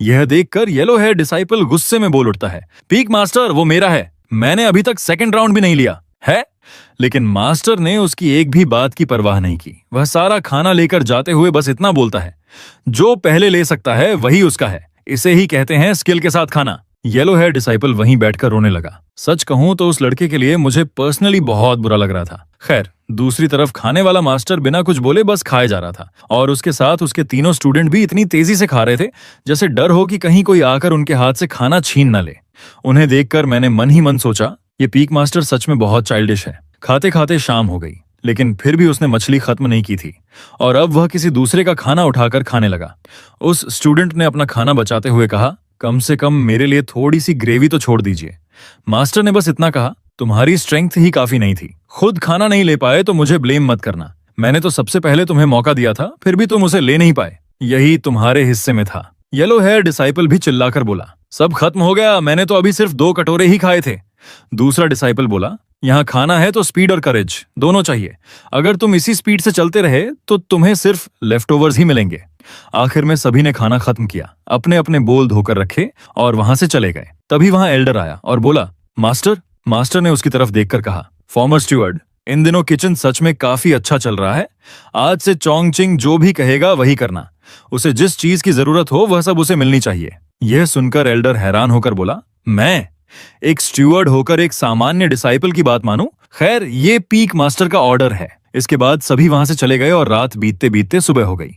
यह देखकर येलो हेयर डिसाइपल गुस्से में बोल उठता है, पीक मास्टर, वो मेरा है, मैंने अभी तक सेकंड राउंड भी नहीं लिया है। लेकिन मास्टर ने उसकी एक भी बात की परवाह नहीं की। वह सारा खाना लेकर जाते हुए बस इतना बोलता है, जो पहले ले सकता है वही उसका है, इसे ही कहते हैं स्किल के साथ खाना। येलो हेयर डिसाइपल वहीं बैठकर रोने लगा। सच कहूं तो उस लड़के के लिए मुझे पर्सनली बहुत बुरा लग रहा था। खैर, दूसरी तरफ खाने वाला मास्टर बिना कुछ बोले बस खाए जा रहा था और उसके साथ उसके तीनों स्टूडेंट भी इतनी तेजी से खा रहे थे जैसे डर हो कि कहीं कोई आकर उनके हाथ से खाना छीन न ले। उन्हें देखकर मैंने मन ही मन सोचा, ये पीक मास्टर सच में बहुत चाइल्डिश है। खाते खाते शाम हो गई, लेकिन फिर भी उसने मछली खत्म नहीं की थी और अब वह किसी दूसरे का खाना उठाकर खाने लगा। उस स्टूडेंट ने अपना खाना बचाते हुए कहा, कम से कम मेरे लिए थोड़ी सी ग्रेवी तो छोड़ दीजिए। मास्टर ने बस इतना कहा, तुम्हारी स्ट्रेंथ ही काफी नहीं थी, खुद खाना नहीं ले पाए तो मुझे ब्लेम मत करना। मैंने तो सबसे पहले तुम्हें मौका दिया था, फिर भी तुम उसे ले नहीं पाए, यही तुम्हारे हिस्से में था। येलो हेयर डिसाइपल भी चिल्लाकर बोला, सब खत्म हो गया, मैंने तो अभी सिर्फ 2 कटोरे ही खाए थे। दूसरा डिसाइपल बोला, यहाँ खाना है तो स्पीड और करेज दोनों चाहिए। अगर तुम इसी स्पीड से चलते रहे तो तुम्हें सिर्फ लेफ्टओवर्स ही मिलेंगे। आखिर में सभी ने खाना खत्म किया, अपने अपने बोल धोकर रखे और वहां से चले गए। तभी वहां एल्डर आया और बोला, मास्टर। मास्टर ने उसकी तरफ देखकर कहा, फॉर्मर स्टूवर्ड, इन दिनों किचन सच में काफी अच्छा चल रहा है। आज से चोंगचिंग जो भी कहेगा वही करना, उसे जिस चीज की जरूरत हो वह सब उसे मिलनी चाहिए। यह सुनकर एल्डर हैरान होकर बोला, मैं एक स्टूवर्ड होकर एक सामान्य डिसाइपल की बात मानूं? खैर, ये पीक मास्टर का ऑर्डर है। इसके बाद सभी वहां से चले गए और रात बीतते बीतते सुबह हो गई।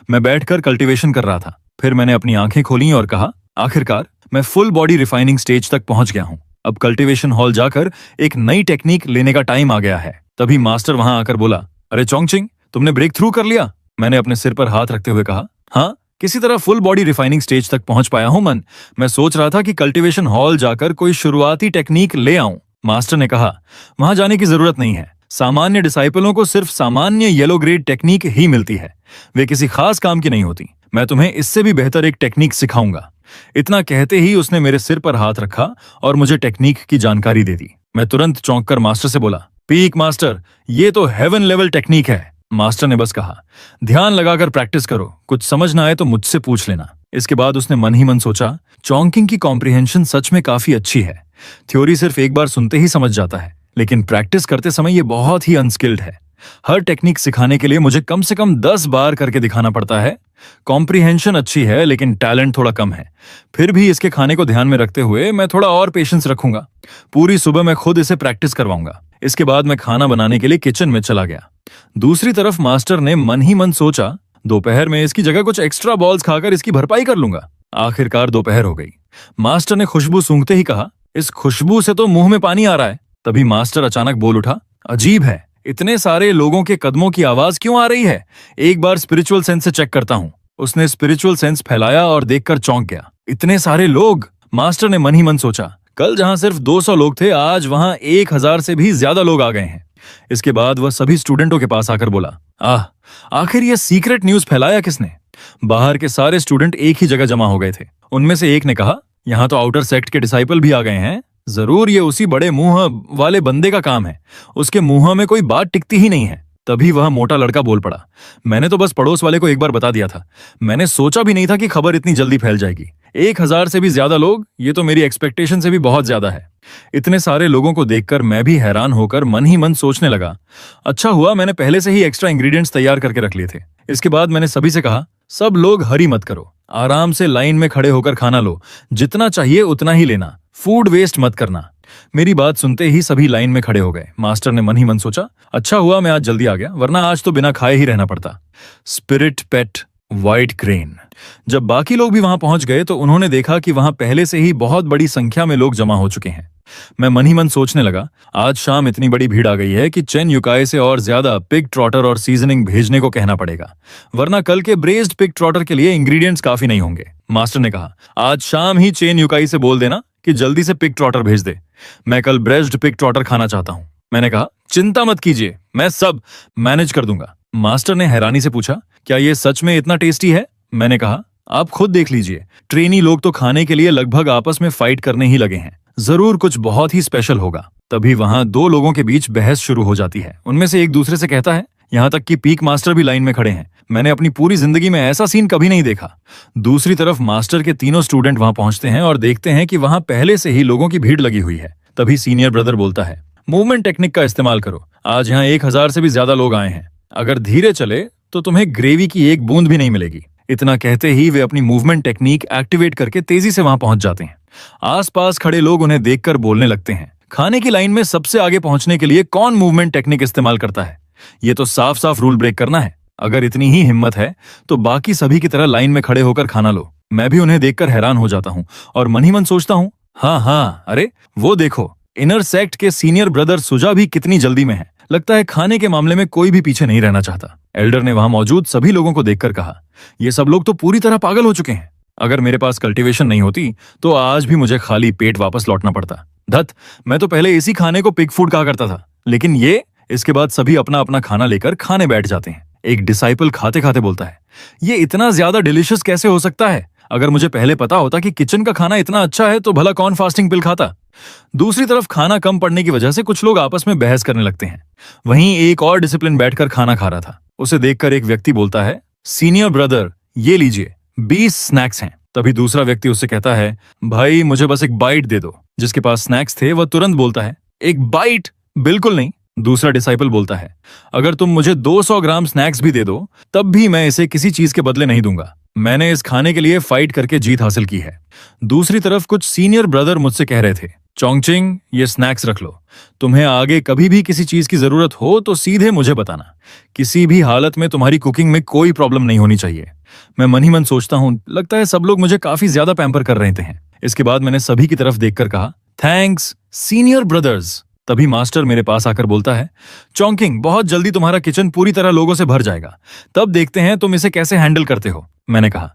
मैं बैठकर कल्टीवेशन कर रहा था। फिर मैंने अपनी आंखें खोली और कहा, आखिरकार मैं फुल बॉडी रिफाइनिंग स्टेज तक पहुंच गया हूं। अब कल्टीवेशन हॉल जाकर एक नई टेक्निक लेने का टाइम आ गया है। तभी मास्टर वहां आकर बोला, अरे चोंगचिंग, तुमने ब्रेक थ्रू कर लिया? मैंने अपने सिर पर हाथ रखते हुए कहा, हाँ, किसी तरह फुल बॉडी रिफाइनिंग स्टेज तक पहुंच पाया हूं मन। मैं सोच रहा था कि कल्टीवेशन हॉल जाकर कोई शुरुआती टेक्निक ले आऊं। मास्टर ने कहा, वहां जाने की जरूरत नहीं है। सामान्य डिसाइपलों को सिर्फ सामान्य येलो ग्रेड टेक्निक ही मिलती है, वे किसी खास काम की नहीं होती। मैं तुम्हें इससे भी बेहतर एक टेक्निक सिखाऊंगा। इतना कहते ही उसने मेरे सिर पर हाथ रखा और मुझे टेक्निक की जानकारी दे दी। मैं तुरंत चौंक कर मास्टर से बोला, पीक मास्टर, ये तो हेवन लेवल टेक्निक है। मास्टर ने बस कहा, ध्यान लगाकर प्रैक्टिस करो, कुछ समझ ना आए तो मुझसे पूछ लेना। इसके बाद उसने मन ही मन सोचा, चोंकिंग की कॉम्प्रिहेंशन सच में काफी अच्छी है। थ्योरी सिर्फ एक बार सुनते ही समझ जाता है, लेकिन प्रैक्टिस करते समय ये बहुत ही अनस्किल्ड है। हर टेक्निक सिखाने के लिए मुझे कम से कम 10 बार करके दिखाना पड़ता है। कॉम्प्रिहेंशन अच्छी है लेकिन टैलेंट थोड़ा कम है। फिर भी इसके खाने को ध्यान में रखते हुए मैं थोड़ा और पेशेंस रखूंगा। पूरी सुबह मैं खुद इसे प्रैक्टिस करवाऊंगा। इसके बाद मैं खाना बनाने के लिए किचन में चला गया। दूसरी तरफ मास्टर ने मन ही मन सोचा, दोपहर में इसकी जगह कुछ एक्स्ट्रा बॉल्स खाकर इसकी भरपाई कर लूंगा। आखिरकार दोपहर हो गई। मास्टर ने खुशबू सूंघते ही कहा, इस खुशबू से तो मुंह में पानी आ रहा है। तभी मास्टर अचानक बोल उठा, अजीब है, इतने सारे लोगों के कदमों की आवाज क्यों आ रही है? एक बार स्पिरिचुअल सेंस से चेक करता हूँ। उसने स्पिरिचुअल सेंस फैलाया और देखकर चौंक गया। इतने सारे लोग! मास्टर ने मन ही मन सोचा, कल जहां सिर्फ 200 लोग थे, आज वहां 1000 से भी ज्यादा लोग आ गए हैं। इसके बाद वह सभी स्टूडेंटों के पास आकर बोला, आखिर यह सीक्रेट न्यूज फैलाया किसने? बाहर के सारे स्टूडेंट एक ही जगह जमा हो गए थे। उनमें से एक ने कहा, यहाँ तो आउटर सेक्ट के डिसाइपल भी आ गए हैं। जरूर ये उसी बड़े मुंह वाले बंदे का काम है। उसके मुंह में कोई बात टिकती ही नहीं है। तभी वह मोटा लड़का बोल पड़ा, मैंने तो बस पड़ोस वाले को एक बार बता दिया था। मैंने सोचा भी नहीं था कि खबर इतनी जल्दी फैल जाएगी। 1000 से भी ज्यादा लोग, ये तो मेरी एक्सपेक्टेशन से भी बहुत ज्यादा है। इतने सारे लोगों को देखकर मैं भी हैरान होकर मन ही मन सोचने लगा, अच्छा हुआ मैंने पहले से ही एक्स्ट्रा इंग्रेडिएंट्स तैयार करके रख लिए थे। इसके बाद मैंने सभी से कहा, सब लोग हरी मत करो, आराम से लाइन में खड़े होकर खाना लो, जितना चाहिए उतना ही लेना, फूड वेस्ट मत करना। मेरी बात सुनते ही सभी लाइन में खड़े हो गए। मास्टर ने मन ही मन सोचा, अच्छा हुआ मैं आज जल्दी आ गया, वरना आज तो बिना खाए ही रहना पड़ता। स्पिरिट पेट व्हाइट क्रेन। जब बाकी लोग भी वहां पहुंच गए तो उन्होंने देखा कि वहां पहले से ही बहुत बड़ी संख्या में लोग जमा हो चुके हैं। मैं मन ही मन सोचने लगा, आज शाम इतनी बड़ी भीड़ आ गई है कि चेन युकाई से और ज्यादा पिग ट्रॉटर और सीजनिंग भेजने को कहना पड़ेगा, वरना कल के ब्रेज्ड पिग ट्रॉटर के लिए इंग्रेडिएंट्स काफी नहीं होंगे। मास्टर ने कहा, आज शाम ही चेन युकाई से बोल देना कि जल्दी से पिग ट्रॉटर भेज दे। मैं कल ब्रेज्ड पिग ट्रॉटर खाना चाहता हूं। मैंने कहा, चिंता मत कीजिए, मैं सब मैनेज कर दूंगा। मास्टर ने हैरानी से पूछा, क्या यह सच में इतना टेस्टी है? मैंने कहा, आप खुद देख लीजिए, ट्रेनी लोग तो खाने के लिए लगभग आपस में फाइट करने ही लगे हैं। जरूर कुछ बहुत ही स्पेशल होगा। तभी वहां 2 लोगों के बीच बहस शुरू हो जाती है। उनमें से एक दूसरे से कहता है, यहाँ तक कि पीक मास्टर भी लाइन में खड़े हैं। मैंने अपनी पूरी जिंदगी में ऐसा सीन कभी नहीं देखा। दूसरी तरफ मास्टर के तीनों स्टूडेंट वहां पहुंचते हैं और देखते हैं कि वहां पहले से ही लोगों की भीड़ लगी हुई है। तभी सीनियर ब्रदर बोलता है, मूवमेंट टेक्निक का इस्तेमाल करो, आज यहाँ 1000 से भी ज्यादा लोग आए हैं। अगर धीरे चले तो तुम्हें ग्रेवी की एक बूंद भी नहीं मिलेगी। इतना कहते ही वे अपनी मूवमेंट टेक्निक एक्टिवेट करके तेजी से वहां पहुंच जाते हैं। आसपास खड़े लोग उन्हें देखकर बोलने लगते हैं, खाने की लाइन में सबसे आगे पहुंचने के लिए कौन मूवमेंट टेक्निक इस्तेमाल करता है? ये तो साफ साफ रूल ब्रेक करना है। अगर इतनी ही हिम्मत है तो बाकी सभी की तरह लाइन में खड़े होकर खाना लो। मैं भी उन्हें देखकर हैरान हो जाता हूँ और मन ही मन सोचता हूँ, हाँ, अरे वो देखो, इनर सेक्ट के सीनियर ब्रदर सुजा भी कितनी जल्दी में है। लगता है खाने के मामले में कोई भी पीछे नहीं रहना चाहता। एल्डर ने वहां मौजूद सभी लोगों को देखकर कहा, ये सब लोग तो पूरी तरह पागल हो चुके हैं। अगर मेरे पास कल्टीवेशन नहीं होती तो आज भी मुझे खाली पेट वापस लौटना पड़ता। धत, मैं तो पहले इसी खाने को पिग फूड कहा करता था, लेकिन ये। इसके बाद सभी अपना अपना खाना लेकर खाने बैठ जाते हैं। एक डिसाइपल खाते खाते बोलता है, ये इतना ज्यादा डिलीशियस कैसे हो सकता है? अगर मुझे पहले पता होता कि किचन का खाना इतना अच्छा है तो भला कौन फास्टिंग पिल खाता। दूसरी तरफ खाना कम पड़ने की वजह से कुछ लोग आपस में बहस करने लगते हैं। वहीं एक और डिसिप्लिन बैठकर खाना खा रहा था। उसे देखकर एक व्यक्ति बोलता है, सीनियर ब्रदर ये लीजिए, 20 स्नैक्स हैं। तभी दूसरा व्यक्ति उससे कहता है, भाई मुझे बस एक बाइट दे दो। जिसके पास स्नैक्स थे वह तुरंत बोलता है, एक बाइट? बिल्कुल नहीं। दूसरा डिसाइपल बोलता है, अगर तुम मुझे 200 ग्राम स्नैक्स भी दे दो तब भी मैं इसे किसी चीज के बदले नहीं दूंगा। मैंने इस खाने के लिए फाइट करके जीत हासिल की है। दूसरी तरफ कुछ सीनियर ब्रदर मुझसे कह रहे थे, चोंगचिंग ये स्नैक्स रख लो, तुम्हें आगे कभी भी किसी चीज की जरूरत हो तो सीधे मुझे बताना। किसी भी हालत में तुम्हारी कुकिंग में कोई प्रॉब्लम नहीं होनी चाहिए। मैं मन ही मन सोचता हूँ, लगता है सब लोग मुझे काफी ज्यादा पैम्पर कर रहे थे। इसके बाद मैंने सभी की तरफ देखकर कहा, थैंक्स सीनियर ब्रदर्स। तभी मास्टर मेरे पास आकर बोलता है, चोंकिंग बहुत जल्दी तुम्हारा किचन पूरी तरह लोगों से भर जाएगा, तब देखते हैं तुम इसे कैसे हैंडल करते हो। मैंने कहा,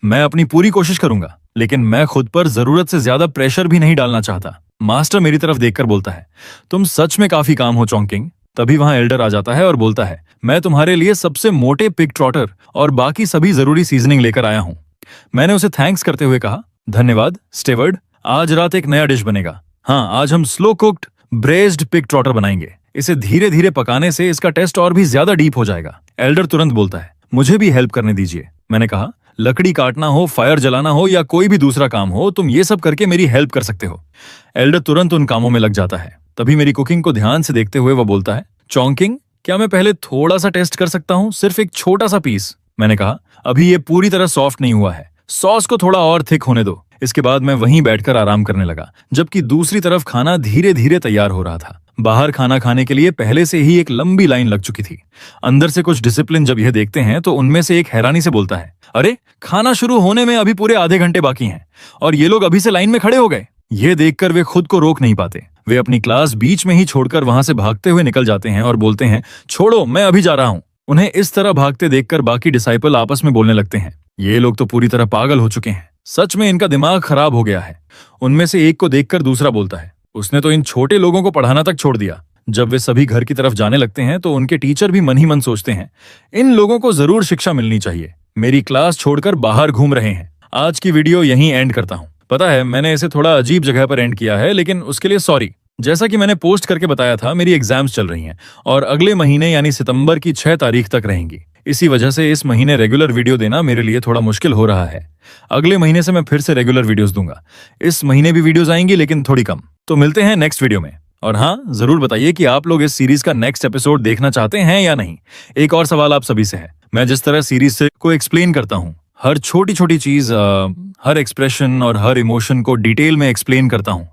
मैं अपनी पूरी कोशिश करूंगा, लेकिन मैं खुद पर जरूरत से ज्यादा प्रेशर भी नहीं डालना चाहता। मास्टर मेरी तरफ देखकर बोलता है, तुम सच में काफी काम हो चोंकिंग। तभी वहां एल्डर आ जाता है और बोलता है, मैं तुम्हारे लिए सबसे मोटे पिग ट्रॉटर और बाकी सभी जरूरी सीजनिंग लेकर आया हूं। मैंने उसे थैंक्स करते हुए कहा, धन्यवाद स्टेवर्ड, आज रात एक नया डिश बनेगा। हाँ, आज हम स्लो कुक्ड ब्रेज्ड पिग ट्रॉटर बनाएंगे। इसे धीरे धीरे पकाने से इसका टेस्ट और भी ज्यादा डीप हो जाएगा। एल्डर तुरंत बोलता है, मुझे भी हेल्प करने दीजिए। मैंने कहा, लकड़ी काटना हो, फायर जलाना हो या कोई भी दूसरा काम हो, तुम ये सब करके मेरी हेल्प कर सकते हो। एल्डर तुरंत उन कामों में लग जाता है। तभी मेरी कुकिंग को ध्यान से देखते हुए वह बोलता है, चोंकिंग क्या मैं पहले थोड़ा सा टेस्ट कर सकता हूँ, सिर्फ एक छोटा सा पीस? मैंने कहा, अभी ये पूरी तरह सॉफ्ट नहीं हुआ है, सॉस को थोड़ा और थिक होने दो। इसके बाद मैं वहीं बैठकर आराम करने लगा, जबकि दूसरी तरफ खाना धीरे धीरे तैयार हो रहा था। बाहर खाना खाने के लिए पहले से ही एक लंबी लाइन लग चुकी थी। अंदर से कुछ डिसिप्लिन जब यह देखते हैं तो उनमें से एक हैरानी से बोलता है, अरे खाना शुरू होने में अभी पूरे आधे घंटे बाकी हैं और ये लोग अभी से लाइन में खड़े हो गए। ये देखकर वे खुद को रोक नहीं पाते। वे अपनी क्लास बीच में ही छोड़कर वहां से भागते हुए निकल जाते हैं और बोलते हैं, छोड़ो, मैं अभी जा रहा हूं। उन्हें इस तरह भागते देखकर बाकी डिसाइपल आपस में बोलने लगते हैं, ये लोग तो पूरी तरह पागल हो चुके हैं, सच में इनका दिमाग खराब हो गया है। उनमें से एक को देखकर दूसरा बोलता है, उसने तो इन छोटे लोगों को पढ़ाना तक छोड़ दिया। जब वे सभी घर की तरफ जाने लगते हैं तो उनके टीचर भी मन ही मन सोचते हैं, इन लोगों को जरूर शिक्षा मिलनी चाहिए, मेरी क्लास छोड़कर बाहर घूम रहे हैं। आज की वीडियो यहीं एंड करता हूं। पता है मैंने इसे थोड़ा अजीब जगह पर एंड किया है, लेकिन उसके लिए सॉरी। जैसा कि मैंने पोस्ट करके बताया था, मेरी एग्जाम्स चल रही हैं और अगले महीने यानी सितंबर की 6 तारीख तक रहेंगी। इसी वजह से इस महीने रेगुलर वीडियो देना मेरे लिए थोड़ा मुश्किल हो रहा है। अगले महीने से मैं फिर से रेगुलर वीडियोस दूंगा। इस महीने भी वीडियोस आएंगी, लेकिन थोड़ी कम। तो मिलते हैं नेक्स्ट वीडियो में। और हाँ, जरूर बताइए कि आप लोग इस सीरीज का नेक्स्ट एपिसोड देखना चाहते हैं या नहीं। एक और सवाल आप सभी से है, मैं जिस तरह सीरीज से को एक्सप्लेन करता हूँ, हर छोटी छोटी चीज, हर एक्सप्रेशन और हर इमोशन को डिटेल में एक्सप्लेन करता हूँ,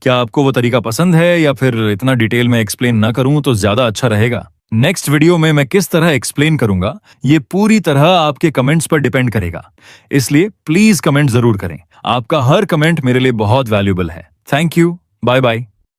क्या आपको वो तरीका पसंद है या फिर इतना डिटेल में एक्सप्लेन ना करूं तो ज्यादा अच्छा रहेगा? नेक्स्ट वीडियो में मैं किस तरह एक्सप्लेन करूंगा ये पूरी तरह आपके कमेंट्स पर डिपेंड करेगा, इसलिए प्लीज कमेंट जरूर करें। आपका हर कमेंट मेरे लिए बहुत वैल्यूबल है। Thank you, bye bye.